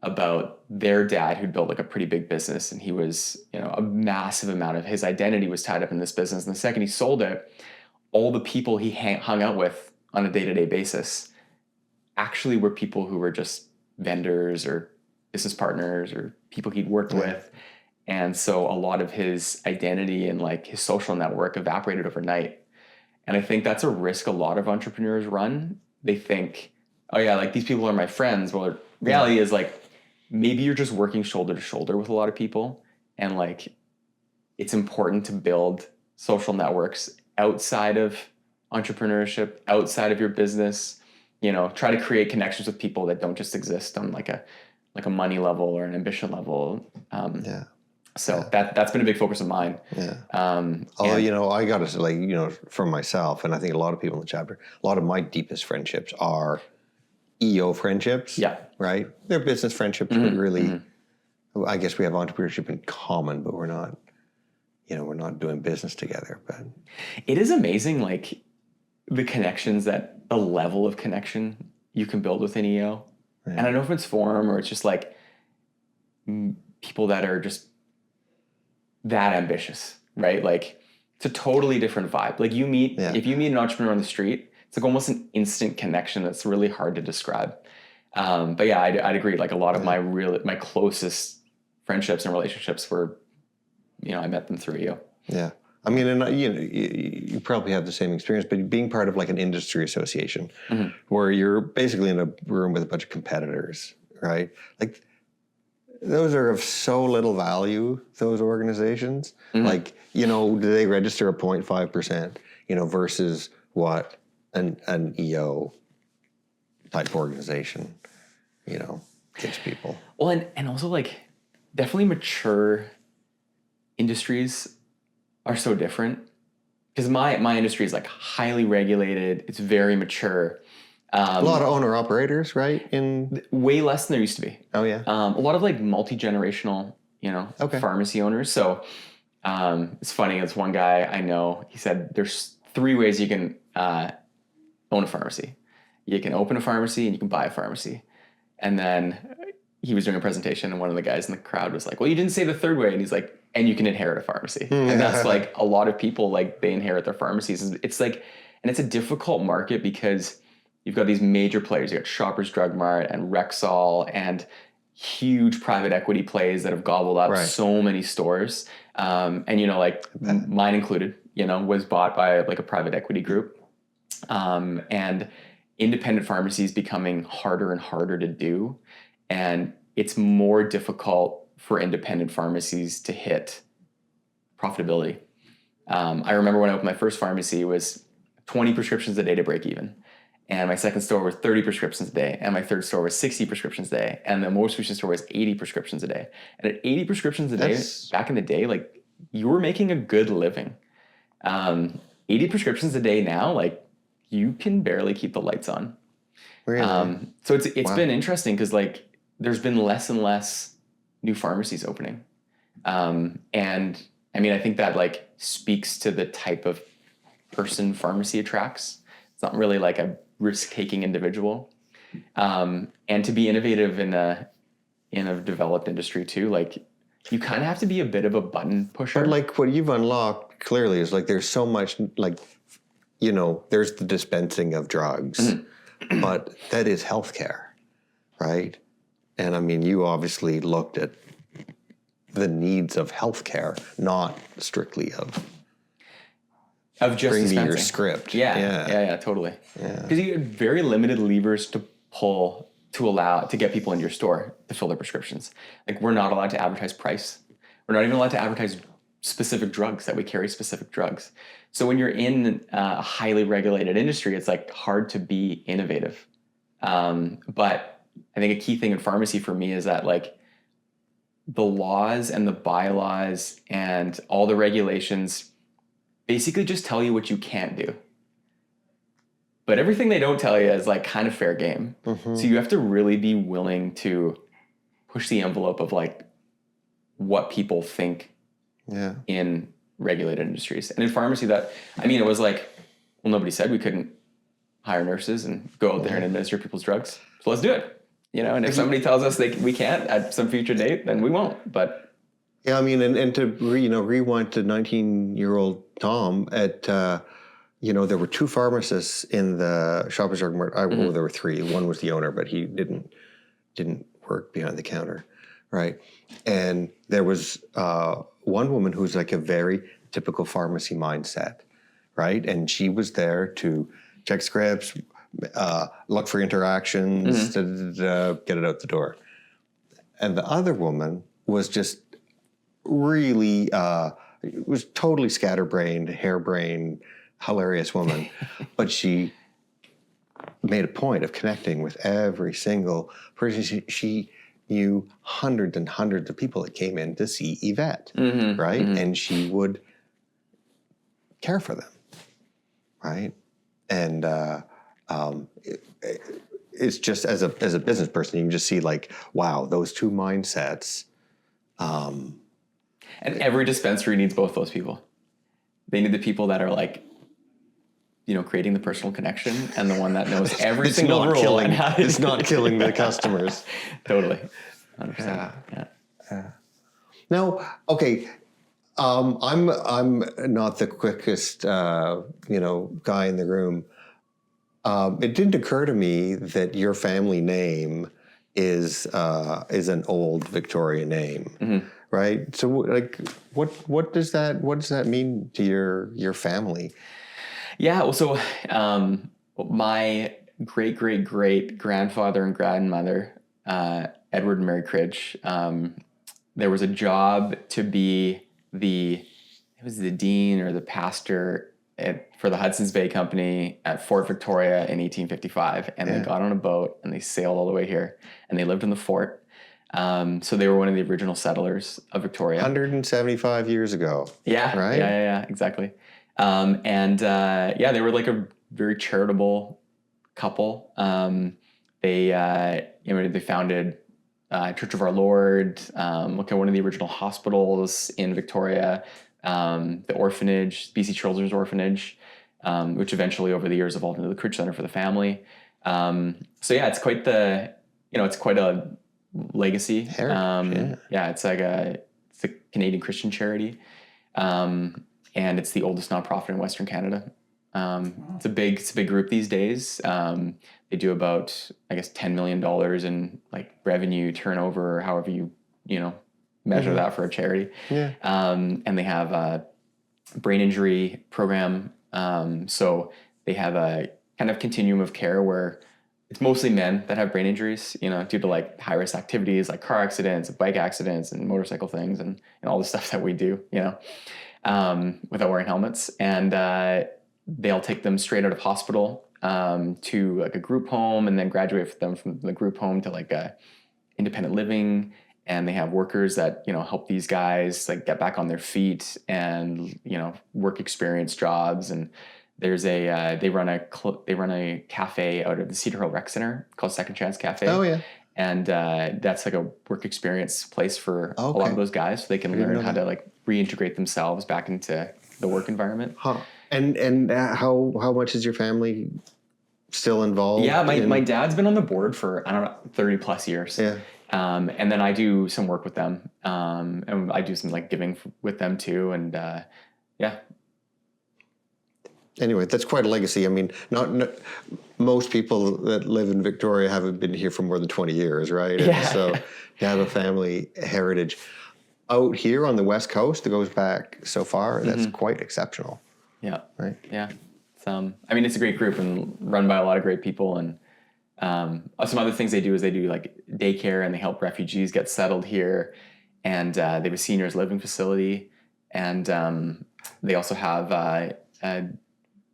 about their dad who'd built like a pretty big business, and he was, a massive amount of his identity was tied up in this business. And the second he sold it, all the people he hung out with on a day-to-day basis actually were people who were just vendors or business partners or people he'd worked with. And so a lot of his identity and like his social network evaporated overnight. And I think that's a risk a lot of entrepreneurs run. They think, oh yeah, like these people are my friends. Well, the reality is like, maybe you're just working shoulder to shoulder with a lot of people. And like, it's important to build social networks outside of entrepreneurship, outside of your business, try to create connections with people that don't just exist on like a money level or an ambition level. So that's been a big focus of mine. Yeah. Although, I got to say, like, from myself, and I think a lot of people in the chapter, a lot of my deepest friendships are EO friendships. Yeah. Right? They're business friendships, but really, I guess we have entrepreneurship in common, but we're not, we're not doing business together. But it is amazing, like, the connections, the level of connection you can build within EO. Yeah. And I don't know if it's forum or it's just like people that are just that ambitious, right? Like, it's a totally different vibe. Like, if you meet an entrepreneur on the street, it's like almost an instant connection that's really hard to describe. But yeah, I'd agree. Like, a lot of my closest friendships and relationships were, I met them through EO. Yeah. I mean, and you probably have the same experience, but being part of like an industry association where you're basically in a room with a bunch of competitors, right? Like, those are of so little value, those organizations. Like, do they register a 0.5%, versus what an EO type organization, gives people. Well, and also like definitely mature industries are so different, because my industry is like highly regulated. It's very mature. A lot of owner operators, right? Way less than there used to be. Oh yeah. A lot of like multi-generational, pharmacy owners. So it's funny. It's one guy I know. He said there's 3 ways you can own a pharmacy. You can open a pharmacy and you can buy a pharmacy. And then he was doing a presentation, and one of the guys in the crowd was like, "Well, you didn't say the 3rd way." And he's like, "And you can inherit a pharmacy." And that's like a lot of people, like, they inherit their pharmacies. It's like, and it's a difficult market because you've got these major players. You got Shoppers Drug Mart and Rexall and huge private equity plays that have gobbled up so many stores. And, like mine included, was bought by like a private equity group. And independent pharmacies becoming harder and harder to do. And it's more difficult for independent pharmacies to hit profitability. I remember when I opened my first pharmacy, it was 20 prescriptions a day to break even. And my second store was 30 prescriptions a day. And my third store was 60 prescriptions a day. And the most recent store was 80 prescriptions a day. And at 80 prescriptions a day, back in the day, like, you were making a good living. 80 prescriptions a day now, like, you can barely keep the lights on. Really? So it's been interesting because, like, there's been less and less new pharmacies opening. And I mean, I think that, like, speaks to the type of person pharmacy attracts. It's not really like a risk-taking individual. And to be innovative in a developed industry too, like, you kind of have to be a bit of a button pusher. But like what you've unlocked clearly is like there's so much, like, you know, there's the dispensing of drugs, but that is healthcare, right? And I mean, you obviously looked at the needs of healthcare, not strictly of just bring me dispensing. your script. Yeah, totally. Because you had very limited levers to pull to get people into your store to fill their prescriptions. Like, we're not allowed to advertise price. We're not even allowed to advertise specific drugs, that we carry specific drugs. So when you're in a highly regulated industry, it's like hard to be innovative. But I think a key thing in pharmacy for me is that, like, the laws and the bylaws and all the regulations basically just tell you what you can't do. But everything they don't tell you is, like, kind of fair game. So you have to really be willing to push the envelope of, like, what people think in regulated industries. And in pharmacy, it was like, well, nobody said we couldn't hire nurses and go out there and administer people's drugs. So let's do it. You know, and if somebody tells us we can't at some future date, then we won't. But yeah, I mean, and to rewind to 19-year-old Tom at, there were two pharmacists in the Shoppers Drug Mart. Well, there were three. One was the owner, but he didn't work behind the counter, right? And there was one woman who's like a very typical pharmacy mindset, right? And she was there to check scripts, look for interactions, get it out the door. And the other woman was just really, was totally scatterbrained, harebrained, hilarious woman. But she made a point of connecting with every single person. She knew hundreds and hundreds of people that came in to see Yvette, right? And she would care for them, right? And it's just as a business person, you can just see, like, wow, those two mindsets. And every dispensary needs both those people. They need the people that are, like, creating the personal connection, and the one that knows every single rule. It's not killing the customers. Totally. 100%. Yeah. Now, okay, I'm not the quickest, guy in the room. It didn't occur to me that your family name is an old Victorian name, right? So, like, what does that mean to your family? Yeah, well, so my great grandfather and grandmother, Edward and Mary Cridge, there was a job to be the dean or the pastor for the Hudson's Bay Company at Fort Victoria in 1855, and they got on a boat and they sailed all the way here, and they lived in the fort. So they were one of the original settlers of Victoria. 175 years ago. Yeah, right? Yeah, exactly. They were like a very charitable couple. They founded Church of Our Lord, look at one of the original hospitals in Victoria, the orphanage, BC Children's Orphanage, which eventually over the years evolved into the Cridge Center for the Family. It's quite it's quite a legacy. Heritage, It's a Canadian Christian charity. And it's the oldest nonprofit in Western Canada. It's a big group these days. They do about, I guess, $10 million in, like, revenue turnover, or however you measure that for a charity. Yeah. And they have a brain injury program. So they have a kind of continuum of care where it's mostly men that have brain injuries, due to, like, high risk activities like car accidents, bike accidents, and motorcycle things, and all the stuff that we do, without wearing helmets. And they'll take them straight out of hospital to like a group home, and then graduate them from the group home to like a independent living. And they have workers that, you know, help these guys like get back on their feet and, you know, work experience jobs. And there's they run a cafe out of the Cedar Hill Rec Center called Second Chance Cafe. Oh yeah. And that's like a work experience place for a lot of those guys, so they can learn how to like reintegrate themselves back into the work environment. Huh. And how much is your family still involved? Yeah, my dad's been on the board for, I don't know, 30 plus years. Yeah. And then I do some work with them. And I do some like giving with them too. And yeah. Anyway, that's quite a legacy. I mean, not most people that live in Victoria haven't been here for more than 20 years, right? Yeah. And so to have a family heritage out here on the West Coast that goes back so far, that's quite exceptional. Yeah. Right. Yeah. I mean, it's a great group and run by a lot of great people. And some other things they do is they do like daycare, and they help refugees get settled here. And they have a seniors living facility. And they also have a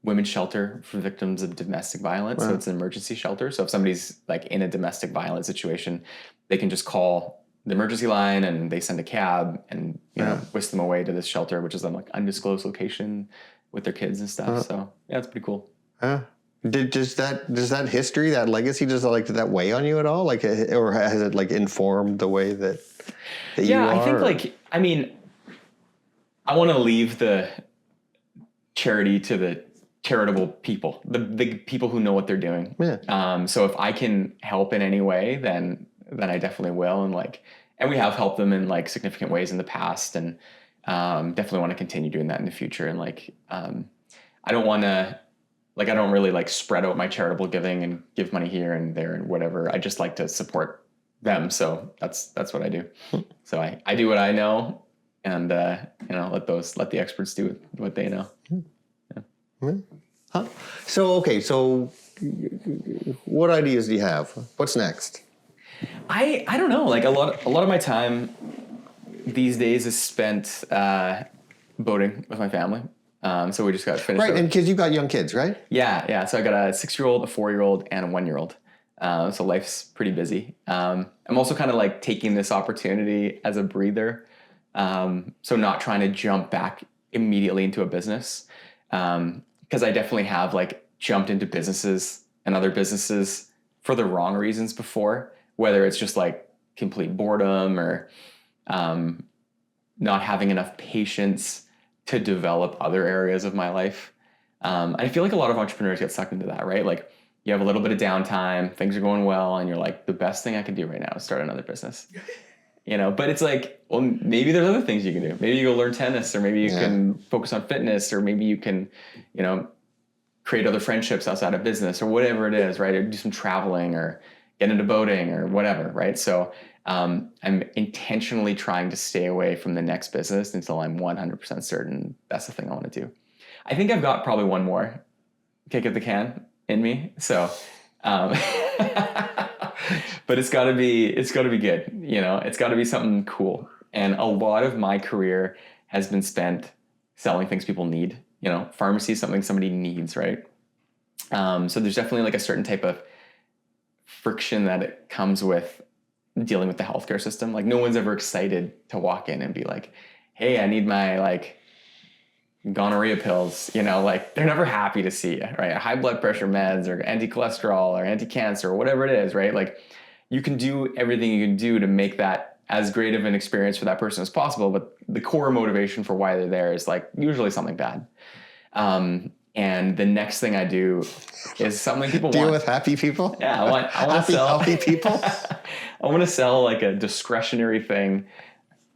women's shelter for victims of domestic violence. Wow. So it's an emergency shelter. So if somebody's like in a domestic violence situation, they can just call the emergency line and they send a cab and, you know, whisk them away to this shelter, which is on like undisclosed location with their kids and stuff. So yeah, it's pretty cool. Does that history, that legacy, did that weigh on you at all? Like, or has it like informed the way that you are? I think like, I mean, I want to leave the charity to the charitable people, the people who know what they're doing. Yeah. So if I can help in any way, then I definitely will. And we have helped them in like significant ways in the past, and definitely want to continue doing that in the future. And like, I don't want to, like, I don't really like spread out my charitable giving and give money here and there and whatever. I just like to support them. So that's what I do. So I do what I know, and let the experts do what they know. Yeah. Huh? So what ideas do you have? What's next? I don't know. Like a lot of my time these days is spent boating with my family. So we just got finished. Right, and because you got young kids, right? Yeah. So I got a 6-year-old, a 4-year-old, and a 1-year-old. So life's pretty busy. I'm also kind of like taking this opportunity as a breather. So not trying to jump back immediately into a business. Because I definitely have like jumped into businesses and other businesses for the wrong reasons before, whether it's just like complete boredom or not having enough patience to develop other areas of my life. I feel like a lot of entrepreneurs get sucked into that, right? Like you have a little bit of downtime, things are going well, and you're like, the best thing I can do right now is start another business. But it's like, well, maybe there's other things you can do. Maybe you go learn tennis, or maybe you can focus on fitness, or maybe you can, create other friendships outside of business, or whatever it is, right? Or do some traveling, or get into boating, or whatever, right? So I'm intentionally trying to stay away from the next business until I'm 100% certain that's the thing I want to do. I think I've got probably one more kick at the can in me. So, but it's gotta be good. It's gotta be something cool. And a lot of my career has been spent selling things people need. Pharmacy is something somebody needs, right? So there's definitely like a certain type of friction that it comes with dealing with the healthcare system. Like no one's ever excited to walk in and be like, hey, I need my like gonorrhea pills, like they're never happy to see you, right? High blood pressure meds or anti-cholesterol or anti-cancer or whatever it is, right? Like you can do everything you can do to make that as great of an experience for that person as possible. But the core motivation for why they're there is like usually something bad. And the next thing I do is something people deal want. With happy people? Yeah, I want to sell healthy people. I want to sell like a discretionary thing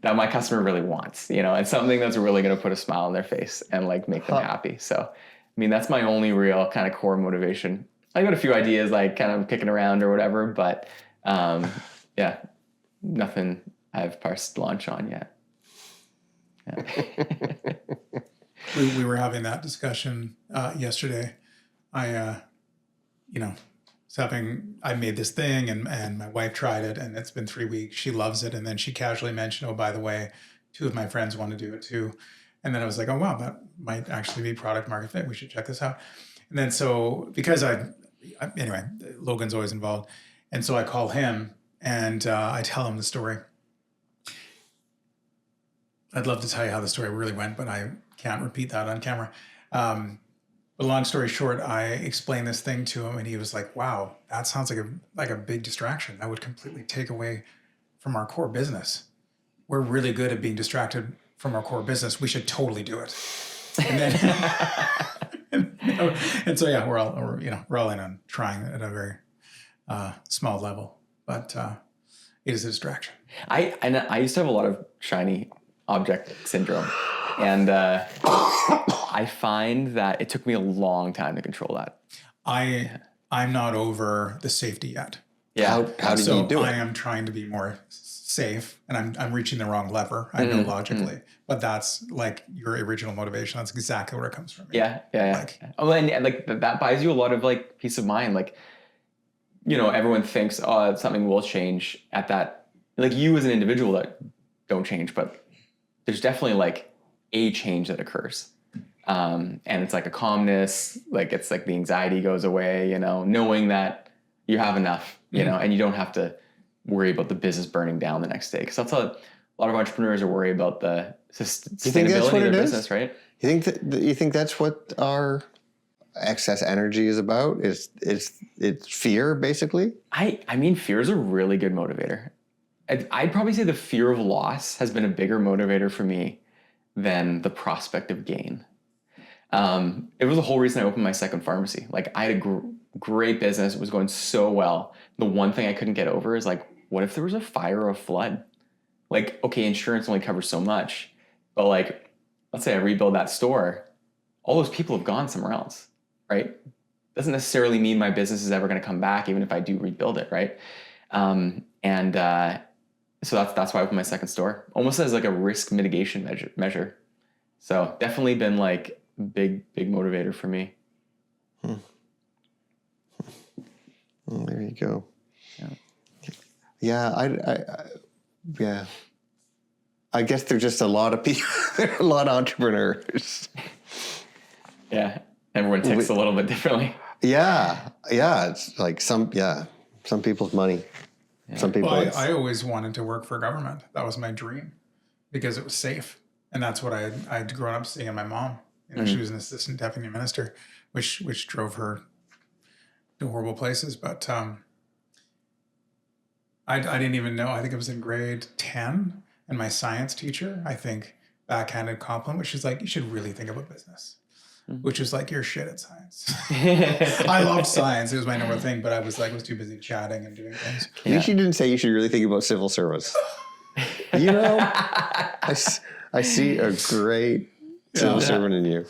that my customer really wants, and something that's really going to put a smile on their face and like make them happy. So, I mean, that's my only real kind of core motivation. I got a few ideas like kind of kicking around or whatever, but yeah, nothing I've pressed launch on yet. Yeah. We were having that discussion yesterday. I made this thing and my wife tried it and it's been 3 weeks. She loves it. And then she casually mentioned, oh, by the way, 2 of my friends want to do it too. And then I was like, oh, wow, that might actually be product market fit. We should check this out. And then so because anyway, Logan's always involved. And so I call him and I tell him the story. I'd love to tell you how the story really went, but I can't repeat that on camera. But long story short, I explained this thing to him and he was like, wow, that sounds like a big distraction. That would completely take away from our core business. We're really good at being distracted from our core business. We should totally do it. And then, and so yeah, we're all in on trying at a very small level, but it is a distraction. I used to have a lot of shiny object syndrome, and I find that it took me a long time to control that. I'm not over the safety yet. Yeah. How did you do it? I am trying to be more safe, and I'm reaching the wrong lever. I know logically, but that's like your original motivation. That's exactly where it comes from. Yeah. And like that buys you a lot of like peace of mind. Like, everyone thinks, oh, something will change at that. Like you as an individual that don't change, but there's definitely like a change that occurs. And it's like a calmness, like it's like the anxiety goes away, knowing that you have enough, and you don't have to worry about the business burning down the next day. Because that's a lot of entrepreneurs are worried about the sustainability of their business, right? You think that's what our excess energy is about? It's fear, basically? I mean, fear is a really good motivator. I'd probably say the fear of loss has been a bigger motivator for me than the prospect of gain. It was the whole reason I opened my second pharmacy. Like I had a great business. It was going so well. The one thing I couldn't get over is like, what if there was a fire or a flood? Like, okay, insurance only covers so much, but like, let's say I rebuild that store, all those people have gone somewhere else, right? Doesn't necessarily mean my business is ever going to come back, even if I do rebuild it, right? So that's why I opened my second store, almost as like a risk mitigation measure. So definitely been like big motivator for me. Well, there you go. Yeah. Yeah. I guess there's just a lot of people, there are a lot of entrepreneurs. Yeah. Everyone ticks a little bit differently. Yeah. It's like some people's money. Yeah. Some people. Well, I always wanted to work for government. That was my dream because it was safe. And that's what I'd grown up seeing in my mom. She was an assistant deputy minister, which drove her to horrible places. But I didn't even know. I think it was in grade 10, and my science teacher, I think, backhanded compliment, which is like, you should really think about business, which was like, you're shit at science. I loved science. It was my number one thing, but I was too busy chatting and doing things. At least you didn't say you should really think about civil service. I see a great civil servant in you.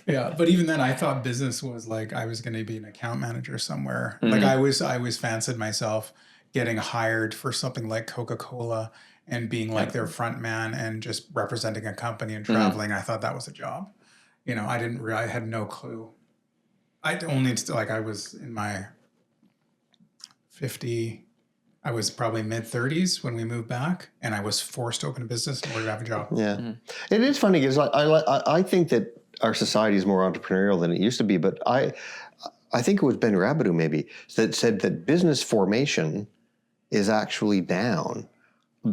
Yeah, but even then, I thought business was like I was going to be an account manager somewhere. Like I always fancied myself getting hired for something like Coca-Cola and being like their front man and just representing a company and traveling. I thought that was a job. I had no clue. I was in my 50. I was probably mid-30s when we moved back, and I was forced to open a business in order to have a job. Yeah, It is funny because I think that our society is more entrepreneurial than it used to be, but I think it was Ben Rabideau maybe that said that business formation is actually down,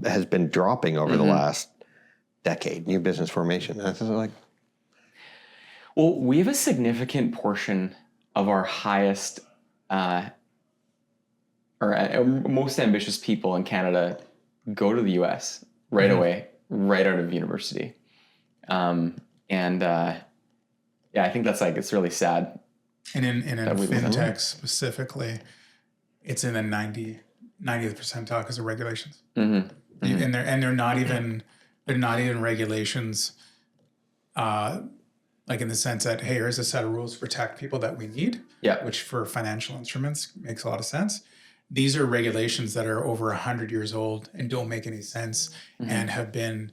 has been dropping over the last decade. New business formation. I was like, well, we have a significant portion of our highest. Or most ambitious people in Canada go to the U.S. right away, right out of university. I think that's like, it's really sad. And in fintech specifically, it's in the 90th percentile because of regulations. And they're not even regulations like in the sense that, hey, here's a set of rules to protect people that we need, which for financial instruments makes a lot of sense. These are regulations that are over 100 years old and don't make any sense and have been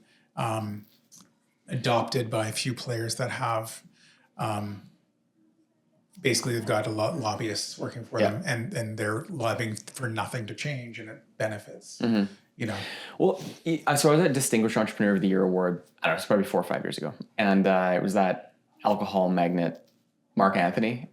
adopted by a few players that have basically they've got a lot of lobbyists working for them and they're lobbying for nothing to change and it benefits. Well, so I was at Distinguished Entrepreneur of the Year Award, I don't know, it's probably 4 or 5 years ago. And it was that alcohol magnate, Mark Anthony,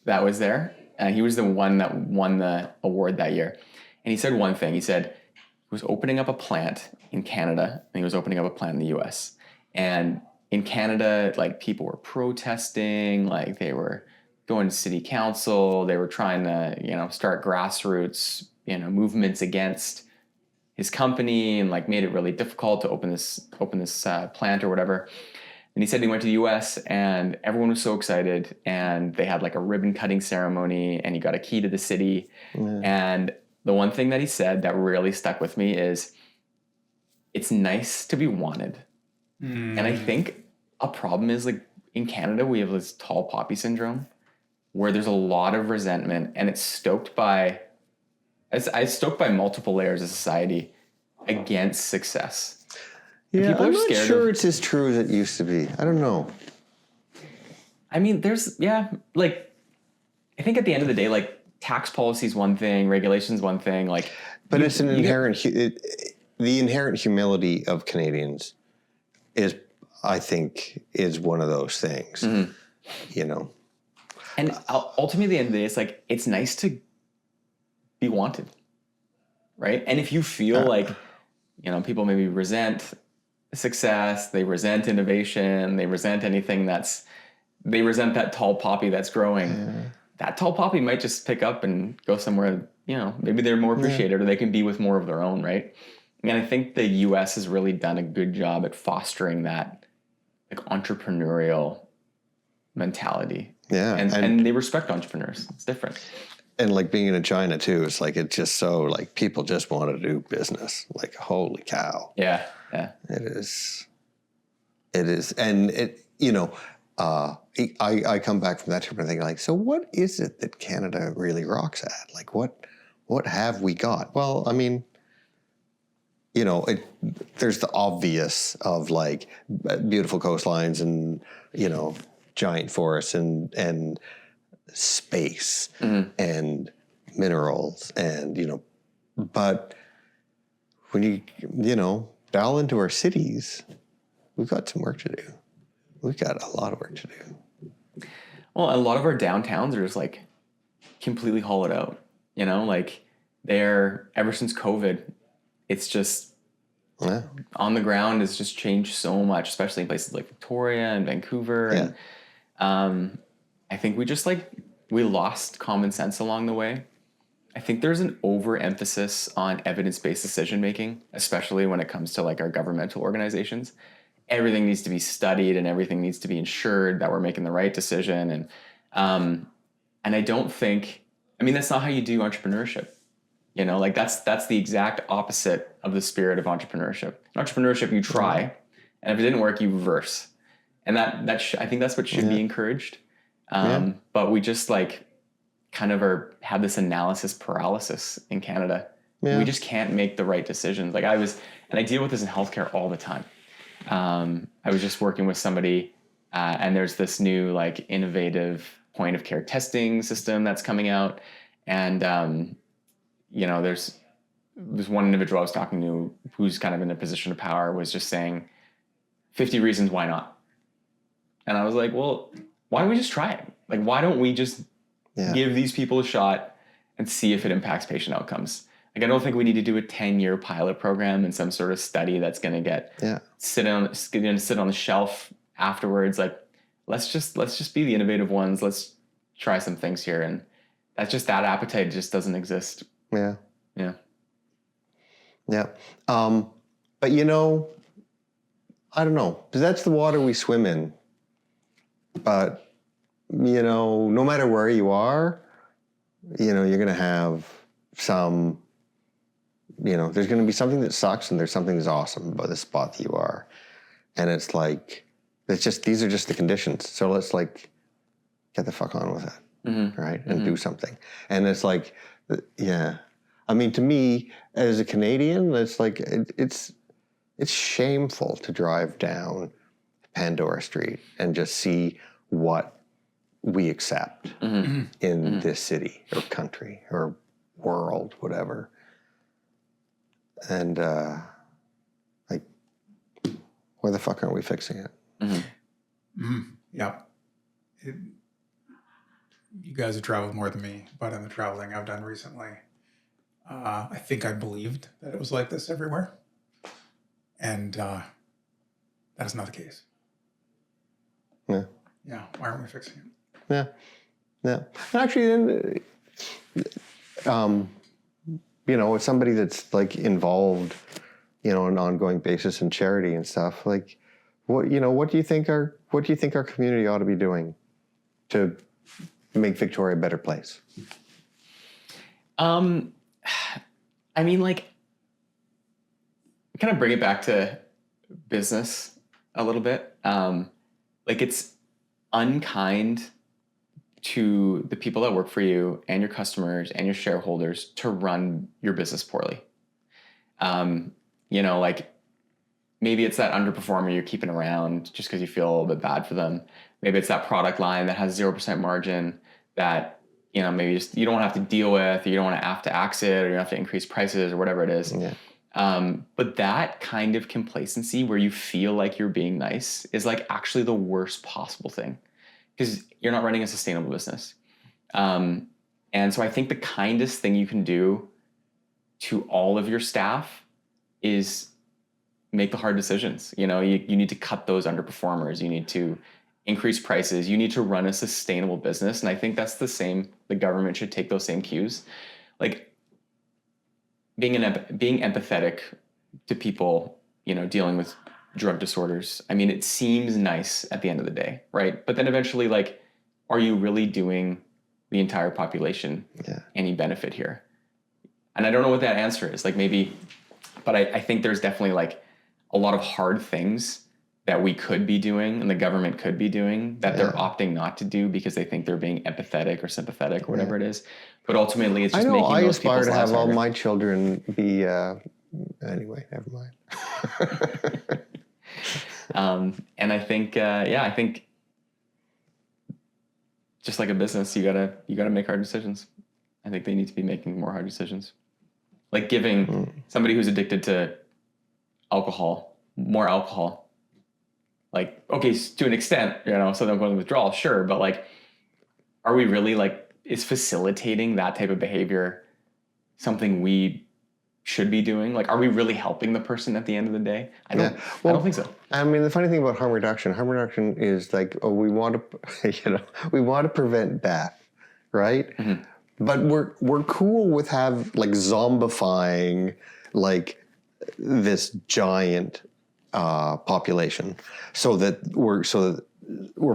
that was there. And he was the one that won the award that year. And he said one thing. He said he was opening up a plant in Canada and he was opening up a plant in the US. And in Canada, like people were protesting, like they were going to city council. They were trying to, start grassroots, movements against his company and like made it really difficult to open this plant or whatever. And he said he went to the US and everyone was so excited and they had like a ribbon cutting ceremony and he got a key to the city. Yeah. And the one thing that he said that really stuck with me is it's nice to be wanted. And I think a problem is like in Canada, we have this tall poppy syndrome where there's a lot of resentment and it's stoked by multiple layers of society against success. Yeah, I'm not sure it's as true as it used to be. I don't know. I mean, I think at the end of the day, like tax policy is one thing, regulation is one thing, like. But it's an inherent, the inherent humility of Canadians I think, is one of those things, And ultimately, at the end of the day, it's like, it's nice to be wanted, right? And if you feel like, people maybe resent success, they resent innovation, they resent they resent that tall poppy that's growing. Yeah. That tall poppy might just pick up and go somewhere, maybe they're more appreciated or they can be with more of their own, right? And I think the US has really done a good job at fostering that like entrepreneurial mentality. Yeah. And they respect entrepreneurs. It's different. And like being in China too, it's like, it's just so like people just want to do business. Like, holy cow. Yeah. Yeah. It is. And I come back from that trip and think like, so what is it that Canada really rocks at? Like what have we got? Well, I mean, there's the obvious of like beautiful coastlines and, giant forests and space and minerals and, but when you dial into our cities, we've got some work to do. We've got a lot of work to do. Well, a lot of our downtowns are just like completely hollowed out, like they're, ever since COVID, it's just on the ground has just changed so much, especially in places like Victoria and Vancouver. Yeah. And I think we lost common sense along the way. I think there's an overemphasis on evidence-based decision-making, especially when it comes to like our governmental organizations. Everything needs to be studied and everything needs to be ensured that we're making the right decision. And I don't think, that's not how you do entrepreneurship. Like that's the exact opposite of the spirit of entrepreneurship. In entrepreneurship, you try, and if it didn't work, you reverse. And I think that's what should be encouraged. But we just like kind of have this analysis paralysis in Canada. Yeah. We just can't make the right decisions. Like I deal with this in healthcare all the time. I was just working with somebody, and there's this new like innovative point of care testing system that's coming out. And, there's one individual I was talking to who's kind of in a position of power was just saying 50 reasons why not. And I was like, well, why don't we just try it? Like, why don't we just give these people a shot and see if it impacts patient outcomes? Like, I don't think we need to do a 10-year pilot program and some sort of study that's going to sit on the shelf afterwards. Like, let's just be the innovative ones. Let's try some things here. And that appetite just doesn't exist. Yeah. Yeah. Yeah. But I don't know, because that's the water we swim in. But, no matter where you are, you're going to have some, there's going to be something that sucks and there's something that's awesome about the spot that you are. And it's like, these are just the conditions. So let's like get the fuck on with it, right? And do something. And it's like, to me, as a Canadian, it's like, it's shameful to drive down Pandora Street and just see what we accept in this city or country or world, whatever. And like, why the fuck aren't we fixing it? Yeah. you guys have traveled more than me, but in the traveling I've done recently, I think I believed that it was like this everywhere. And that is not the case. Yeah. Yeah. Why aren't we fixing it? Yeah. Yeah. And actually, as somebody that's like involved, on an ongoing basis in charity and stuff, like, what do you think our community ought to be doing to make Victoria a better place? I mean, like, kind of bring it back to business a little bit. Like, it's unkind to the people that work for you and your customers and your shareholders to run your business poorly. Like, maybe it's that underperformer you're keeping around just because you feel a little bit bad for them. Maybe it's that product line that has 0% margin that, maybe just you don't want to have to deal with, or you don't want to have to exit, or you don't have to increase prices or whatever it is. Yeah. But that kind of complacency where you feel like you're being nice is like actually the worst possible thing, because you're not running a sustainable business. And so I think the kindest thing you can do to all of your staff is make the hard decisions. You need to cut those underperformers. You need to increase prices. You need to run a sustainable business. And I think that's the same. The government should take those same cues. Like, being empathetic to people, dealing with drug disorders. I mean, it seems nice at the end of the day, right? But then eventually, like, are you really doing the entire population any benefit here? And I don't know what that answer is. Like, maybe, but I think there's definitely like a lot of hard things that we could be doing and the government could be doing that they're opting not to do because they think they're being empathetic or sympathetic or whatever it is. But ultimately, it's just making those people's lives harder. I aspire to have all my children be, anyway, never mind. And I think, I think just like a business, you gotta make hard decisions. I think they need to be making more hard decisions. Like giving somebody who's addicted to alcohol more alcohol. Like, okay, to an extent, so they're going to withdrawal, sure. But like, are we really is facilitating that type of behavior something we should be doing? Like, are we really helping the person at the end of the day? I don't think so. I mean, the funny thing about harm reduction is like, we want to, we want to prevent death, right? Mm-hmm. But we're cool with zombifying this giant population so that we're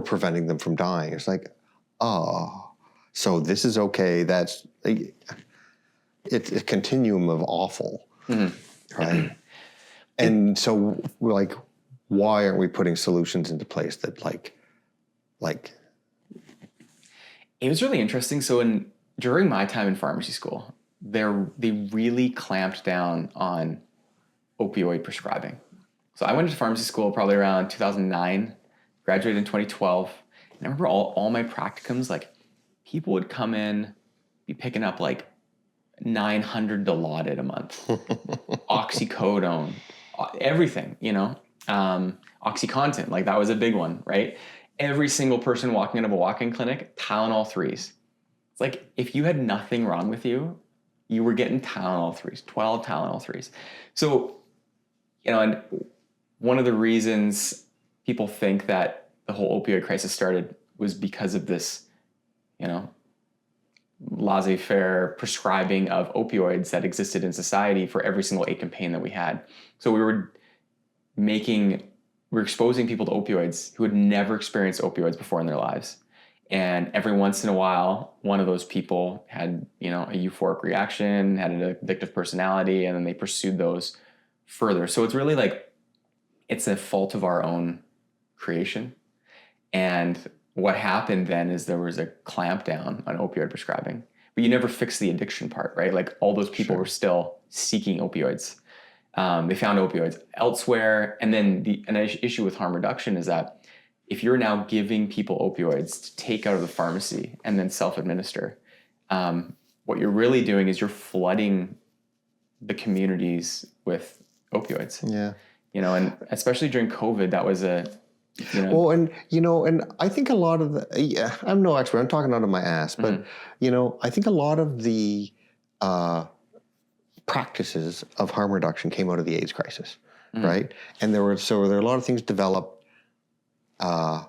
preventing them from dying. It's like, so this is okay. That's it's a continuum of awful, right? And so we're why aren't we putting solutions into place that It was really interesting. So during my time in pharmacy school, they really clamped down on opioid prescribing. So I went to pharmacy school probably around 2009, graduated in 2012. And I remember all my practicums, people would come in, be picking up 900 Dilaudid a month, oxycodone, everything, OxyContin, that was a big one, right? Every single person walking out of a walk-in clinic, Tylenol 3s. It's if you had nothing wrong with you, you were getting Tylenol 3s, 12 Tylenol 3s. So, and one of the reasons people think that the whole opioid crisis started was because of this, laissez-faire prescribing of opioids that existed in society for every single ache and pain that we had. So we're exposing people to opioids who had never experienced opioids before in their lives. And every once in a while, one of those people had, a euphoric reaction, had an addictive personality, and then they pursued those further. So it's really it's a fault of our own creation. And what happened then is there was a clampdown on opioid prescribing, but you never fixed the addiction part, right? All those people were still seeking opioids. They found opioids elsewhere. And then an issue with harm reduction is that if you're now giving people opioids to take out of the pharmacy and then self-administer, what you're really doing is you're flooding the communities with opioids. Yeah. And especially during COVID, that was You know? Well, and I think a lot of I'm no expert. I'm talking out of my ass, but I think a lot of the practices of harm reduction came out of the AIDS crisis, right? And there were a lot of things developed that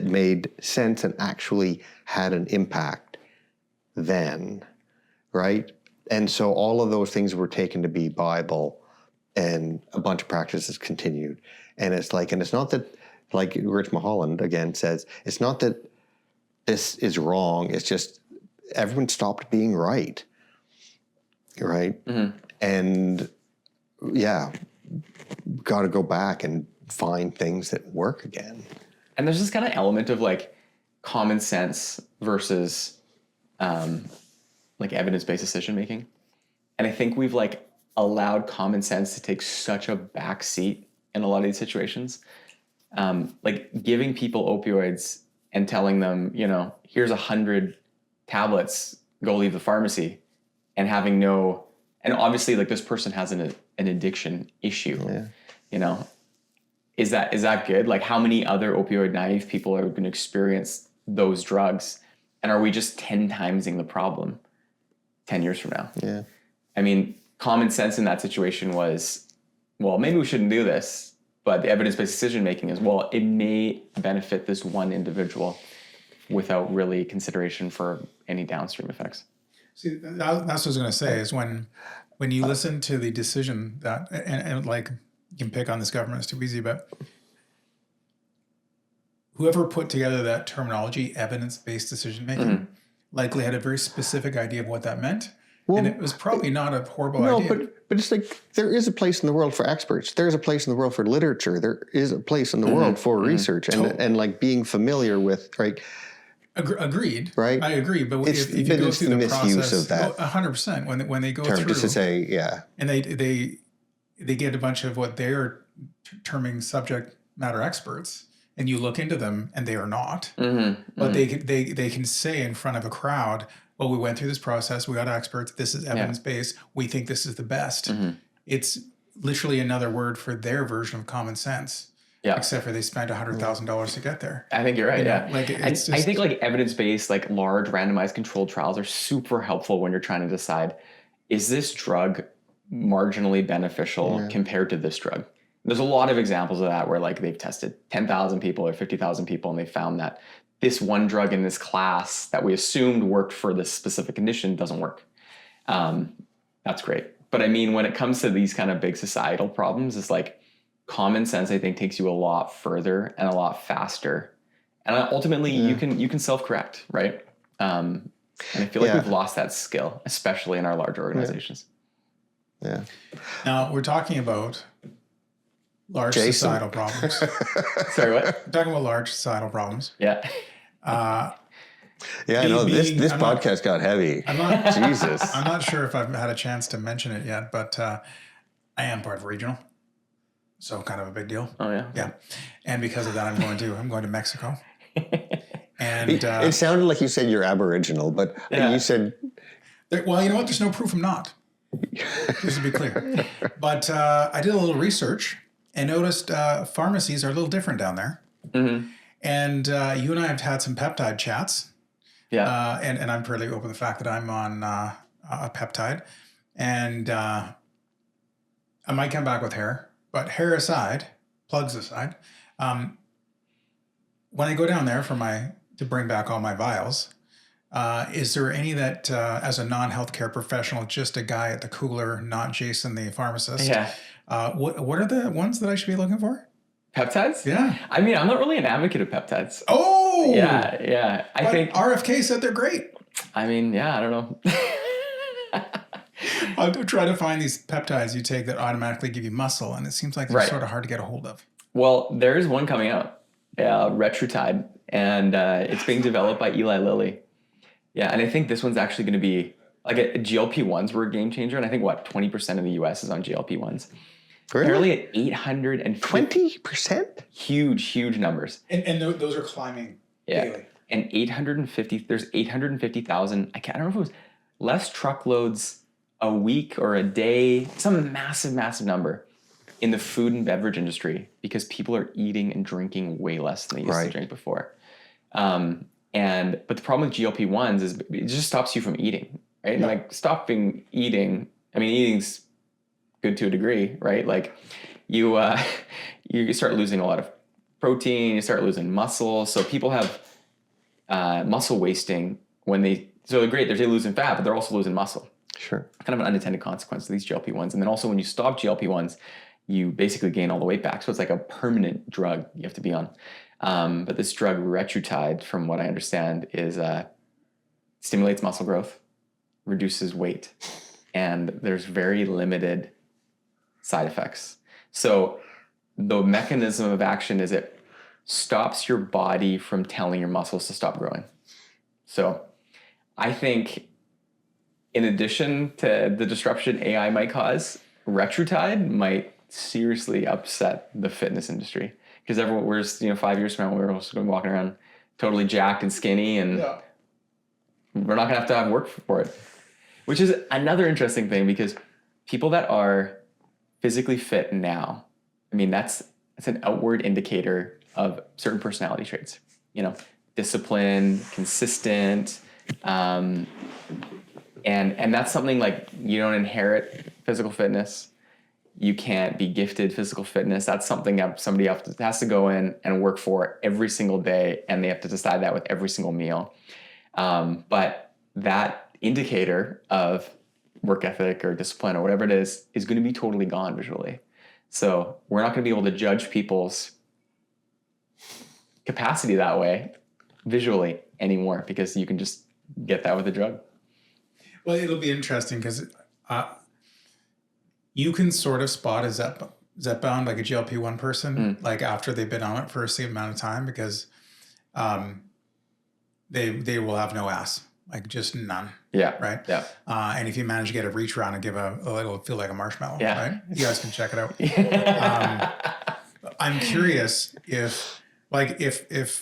made sense and actually had an impact then, right? And so all of those things were taken to be Bible, and a bunch of practices continued. And it's not that, like Rich Mulholland again says, it's not that this is wrong. It's just everyone stopped being right. Right. And got to go back and find things that work again. And there's this kind of element of like common sense versus like evidence-based decision making. And I think we've like allowed common sense to take such a back seat in a lot of these situations. Like giving people opioids and telling them, here's 100 tablets, go leave the pharmacy, and having and obviously like this person has an addiction issue, is that good? Like how many other opioid naive people are going to experience those drugs? And are we just 10 timesing the problem 10 years from now? Yeah. I mean, common sense in that situation was, well, maybe we shouldn't do this, but the evidence-based decision making is, well, it may benefit this one individual without really consideration for any downstream effects. See, that's what I was going to say is when you listen to the decision that, and like you can pick on this government, it's too easy, but whoever put together that terminology, evidence-based decision making, likely had a very specific idea of what that meant. Well, and it was probably not a horrible idea. No, but it's like there is a place in the world for experts. There is a place in the world for literature. There is a place in the world for research and like being familiar with, right? Agreed. Right. I agree. But if you go through the misuse process, of that 100%, when they go term, through, just to say, yeah, and they get a bunch of what they're terming subject matter experts, and you look into them, and they are not. But they can say in front of a crowd, well, we went through this process. We got experts. This is evidence-based. We think this is the best. It's literally another word for their version of common sense. Yeah. Except for they spent $100,000 to get there. I think you're right. Like I think like evidence-based, like large randomized controlled trials are super helpful when you're trying to decide, is this drug marginally beneficial compared to this drug? There's a lot of examples of that where like they've tested 10,000 people or 50,000 people and they found that this one drug in this class that we assumed worked for this specific condition doesn't work. That's great. But I mean, when it comes to these kind of big societal problems, it's like common sense, I think, takes you a lot further and a lot faster. And ultimately you can self-correct, right? And I feel like we've lost that skill, especially in our larger organizations. Yeah. Now we're talking about large societal problems. Sorry, what? We're talking about large societal problems. Yeah. I know this podcast got heavy. Jesus. I'm not sure if I've had a chance to mention it yet, but I am part of regional, so kind of a big deal. Oh yeah. Yeah, and because of that, I'm going to Mexico. And it sounded like you said you're Aboriginal, but you said. Well, you know what? There's no proof I'm not. Just to be clear, but I did a little research and noticed pharmacies are a little different down there. And you and I have had some peptide chats. Yeah. And I'm fairly open to the fact that I'm on a peptide. And I might come back with hair, but hair aside, plugs aside, when I go down there to bring back all my vials, is there any that, as a non-healthcare professional, just a guy at the cooler, not Jason the pharmacist? Yeah. What are the ones that I should be looking for? Peptides? Yeah. I mean, I'm not really an advocate of peptides. Oh! Yeah. I think RFK said they're great. I mean, yeah, I don't know. I'll try to find these peptides you take that automatically give you muscle, and it seems like they're sort of hard to get a hold of. Well, there is one coming out, Retrotide, and it's being developed by Eli Lilly. Yeah, and I think this one's actually going to be, like GLP-1s were a game changer, and I think, 20% of the U.S. is on GLP-1s. Really? Apparently at 850. 20%? Huge numbers. And those are climbing daily. And 850, there's 850,000, I don't know if it was less truckloads a week or a day, some massive number in the food and beverage industry because people are eating and drinking way less than they used to drink before. But the problem with GLP-1s is it just stops you from eating, right? Yeah. Like stopping eating, I mean, eating's good to a degree, right? Like you start losing a lot of protein, you start losing muscle. So people have muscle wasting so they're great, they're losing fat, but they're also losing muscle. Sure. Kind of an unintended consequence of these GLP-1s. And then also when you stop GLP-1s, you basically gain all the weight back. So it's like a permanent drug you have to be on. But this drug, Retatrutide, from what I understand, is stimulates muscle growth, reduces weight, and there's very limited side effects. So the mechanism of action is it stops your body from telling your muscles to stop growing. So I think in addition to the disruption AI might cause, Retatrutide might seriously upset the fitness industry because we're 5 years from now, we're also going to be walking around totally jacked and skinny, and we're not going to have work for it, which is another interesting thing because people that are physically fit now, I mean, that's an outward indicator of certain personality traits, disciplined, consistent, and that's something like you don't inherit physical fitness. You can't be gifted physical fitness. That's something that somebody has to go in and work for every single day, and they have to decide that with every single meal. But that indicator of work ethic or discipline or whatever it is going to be totally gone visually. So we're not going to be able to judge people's capacity that way visually anymore because you can just get that with a drug. Well, it'll be interesting because you can sort of spot a Zepbound, like a GLP-1 person, like after they've been on it for a certain amount of time because they will have no ass, like just none. Yeah. Right. Yeah. And if you manage to get a reach around and give it'll feel like a marshmallow. Yeah. Right. You guys can check it out. I'm curious if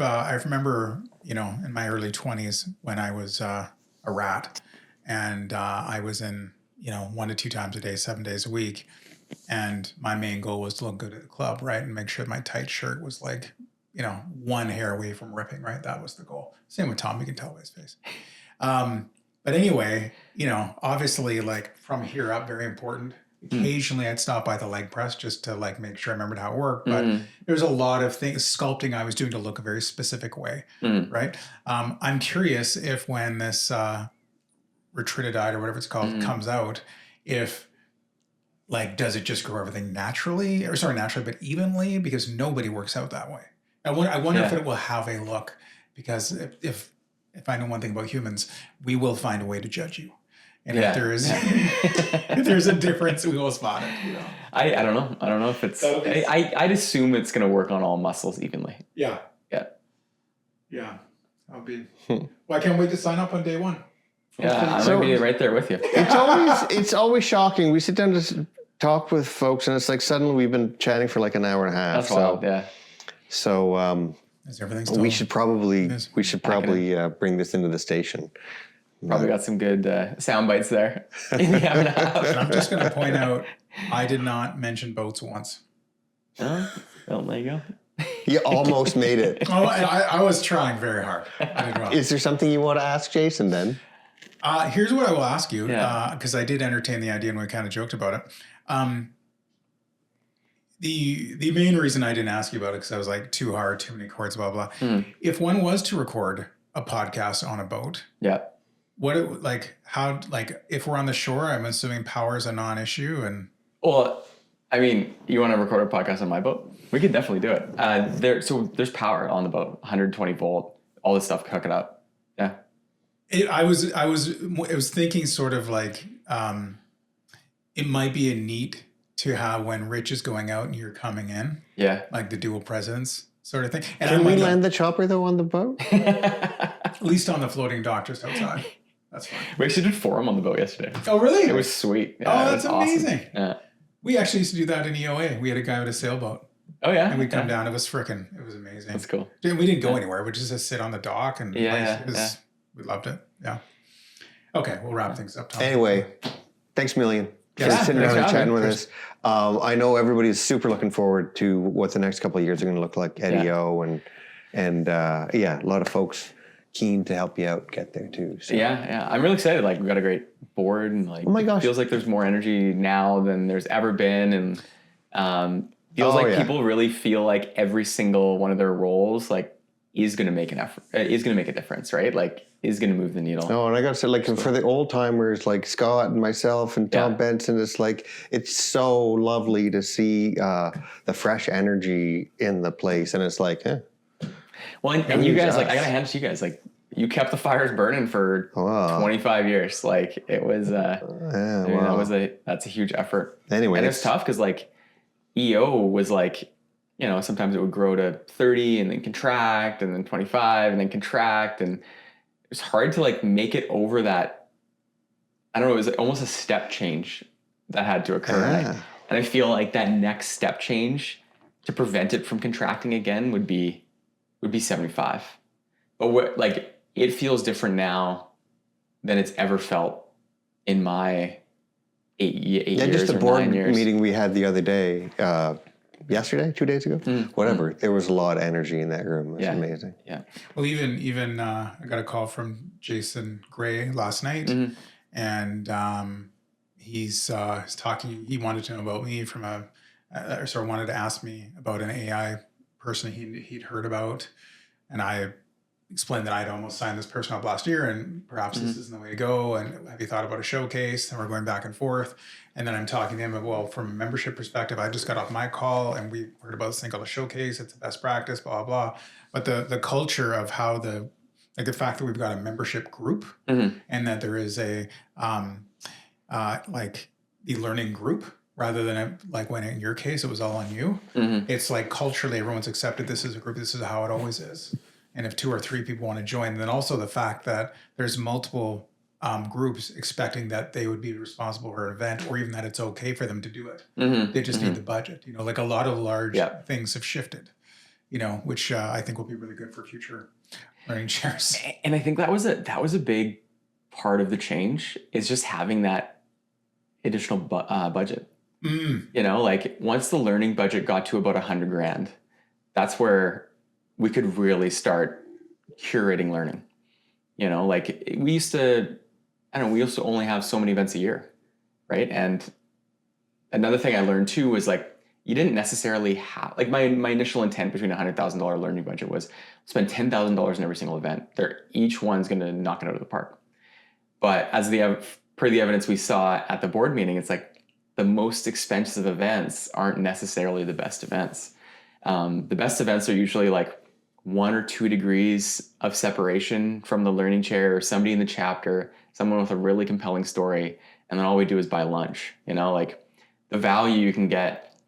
I remember, in my early 20s when I was a rat and I was in, 1 to 2 times a day, 7 days a week. And my main goal was to look good at the club, right? And make sure my tight shirt was like, one hair away from ripping, right? That was the goal. Same with Tom, you can tell by his face. But anyway, obviously like from here up, very important. Occasionally I'd stop by the leg press just to like make sure I remembered how it worked. But there's a lot of things, sculpting I was doing to look a very specific way, right? I'm curious if when this Retatrutide or whatever it's called comes out, if like, does it just grow everything naturally but evenly? Because nobody works out that way. I wonder if it will have a look, because if I know one thing about humans, we will find a way to judge you. And if there's a difference, we will spot it. I don't know. I don't know if it's. I'd assume it's going to work on all muscles evenly. Yeah. Yeah. Yeah. I'll be. Well, I can't wait to sign up on day one. Yeah, I might be right there with you. It's always shocking. We sit down to talk with folks, and it's like suddenly we've been chatting for like an hour and a half. That's wild. Yeah. So is everything still? we should probably bring this into the station. Probably got some good sound bites there. And I'm just going to point out, I did not mention boats once. Oh, well, there you go. You almost made it. Oh, I was trying very hard. I did well. Is there something you want to ask Jason then? Here's what I will ask you, because I did entertain the idea and we kind of joked about it. The main reason I didn't ask you about it, because I was like, too hard, too many chords, blah, blah. If one was to record a podcast on a boat, if we're on the shore, I'm assuming power is a non-issue. Well, I mean, you want to record a podcast on my boat? We could definitely do it. There's power on the boat, 120 volt, all this stuff, hook it up. Yeah. I was thinking sort of like, it might be a neat to have when Rich is going out and you're coming in. Yeah. Like the dual presence sort of thing. And can we land the chopper though on the boat? At least on the floating dock just outside. That's fine. We actually did forum on the boat yesterday. Oh, really? It was sweet. Yeah, that's amazing. Awesome. Yeah. We actually used to do that in EOA. We had a guy with a sailboat. Oh, yeah? And we'd come down. It was amazing. That's cool. We didn't go anywhere. We just sit on the dock and we loved it. Yeah. Okay, we'll wrap things up, Tom. Anyway, thanks a million. Yes. for sitting thanks down and for chatting having with me. us. I know everybody's super looking forward to what the next couple of years are going to look like at EO, and a lot of folks keen to help you out get there too. So. Yeah. I'm really excited. Like, we've got a great board, and like, Oh my gosh. it feels like there's more energy now than there's ever been, and feels like people really feel like every single one of their roles like is going to make an effort, is going to make a difference, right? Like, is going to move the needle. Oh, and I got to say, like, for the old timers like Scott and myself and Tom Benson, it's like, it's so lovely to see the fresh energy in the place. And it's like, Well, and you guys, like, I got to hand it to you guys. Like, you kept the fires burning for 25 years. Like, it was, that's a huge effort. Anyway. And it's tough because, like, EO was like, you know, sometimes it would grow to 30 and then contract and then 25 and then contract. And it was hard to like make it over that. I don't know. It was like almost a step change that had to occur. And I feel like that next step change to prevent it from contracting again would be 75. But like, it feels different now than it's ever felt in my 8 years just the or board 9 years. meeting we had the other day, yesterday, 2 days ago, whatever. There was a lot of energy in that room. It was amazing. Yeah. Well, even I got a call from Jason Gray last night, and he's talking. He wanted to know about me from wanted to ask me about an AI person he'd heard about, and I explained that I'd almost signed this person up last year, and perhaps this isn't the way to go. And have you thought about a showcase? And we're going back and forth. And then I'm talking to him, well, from a membership perspective, I just got off my call and we heard about this thing called a showcase. It's a best practice, blah, blah. But the culture of how the fact that we've got a membership group and that there is a, like the learning group rather than like when in your case, it was all on you. It's like culturally, everyone's accepted this is a group. This is how it always is. And if 2 or 3 people want to join, then also the fact that there's multiple groups expecting that they would be responsible for an event, or even that it's okay for them to do it. They just need the budget. You know, like a lot of large things have shifted, you know, which I think will be really good for future learning chairs. And I think that was a big part of the change, is just having that additional budget. You know, like once the learning budget got to about $100,000, that's where we could really start curating learning. You know, like we used to only have so many events a year, right? And another thing I learned too was like, you didn't necessarily have, like my initial intent between $100,000 learning budget was spend $10,000 in every single event. Each one's going to knock it out of the park. But as per the evidence we saw at the board meeting, it's like the most expensive events aren't necessarily the best events. The best events are usually like 1 or 2 degrees of separation from the learning chair or somebody in the chapter, someone with a really compelling story, and then all we do is buy lunch. You know, like the value you can get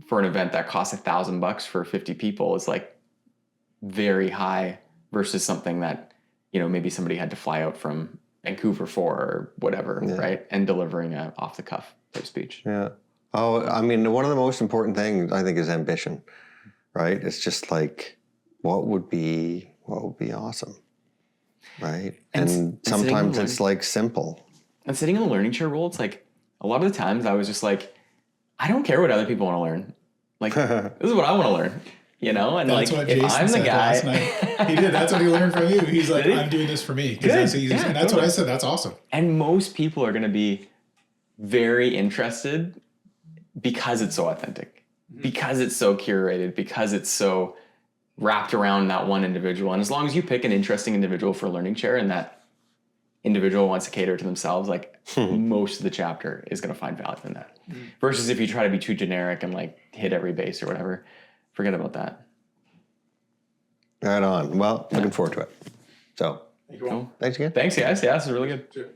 for an event that costs $1,000 for 50 people is like very high versus something that, you know, maybe somebody had to fly out from Vancouver for or whatever, right? And delivering a off the cuff type speech. Yeah. Oh, I mean, one of the most important things I think is ambition, right? It's just like, what would be awesome, right? And sometimes it's like simple. And sitting in the learning chair role, it's like a lot of the times I was just like, I don't care what other people want to learn. Like, this is what I want to learn, you know? And that's like, what if Jason I'm the said guy, last night. He did. That's what he learned from you. He's like, I'm doing this for me. Good. And that's what I said. That's awesome. And most people are going to be very interested because it's so authentic, because it's so curated, because it's so wrapped around that one individual. And as long as you pick an interesting individual for a learning chair and that individual wants to cater to themselves, like most of the chapter is going to find value in that. Versus if you try to be too generic and like hit every base or whatever, forget about that. Right on. Well, looking forward to it. So, Cool. Thanks again. Thanks, guys. Yeah, this is really good. Sure.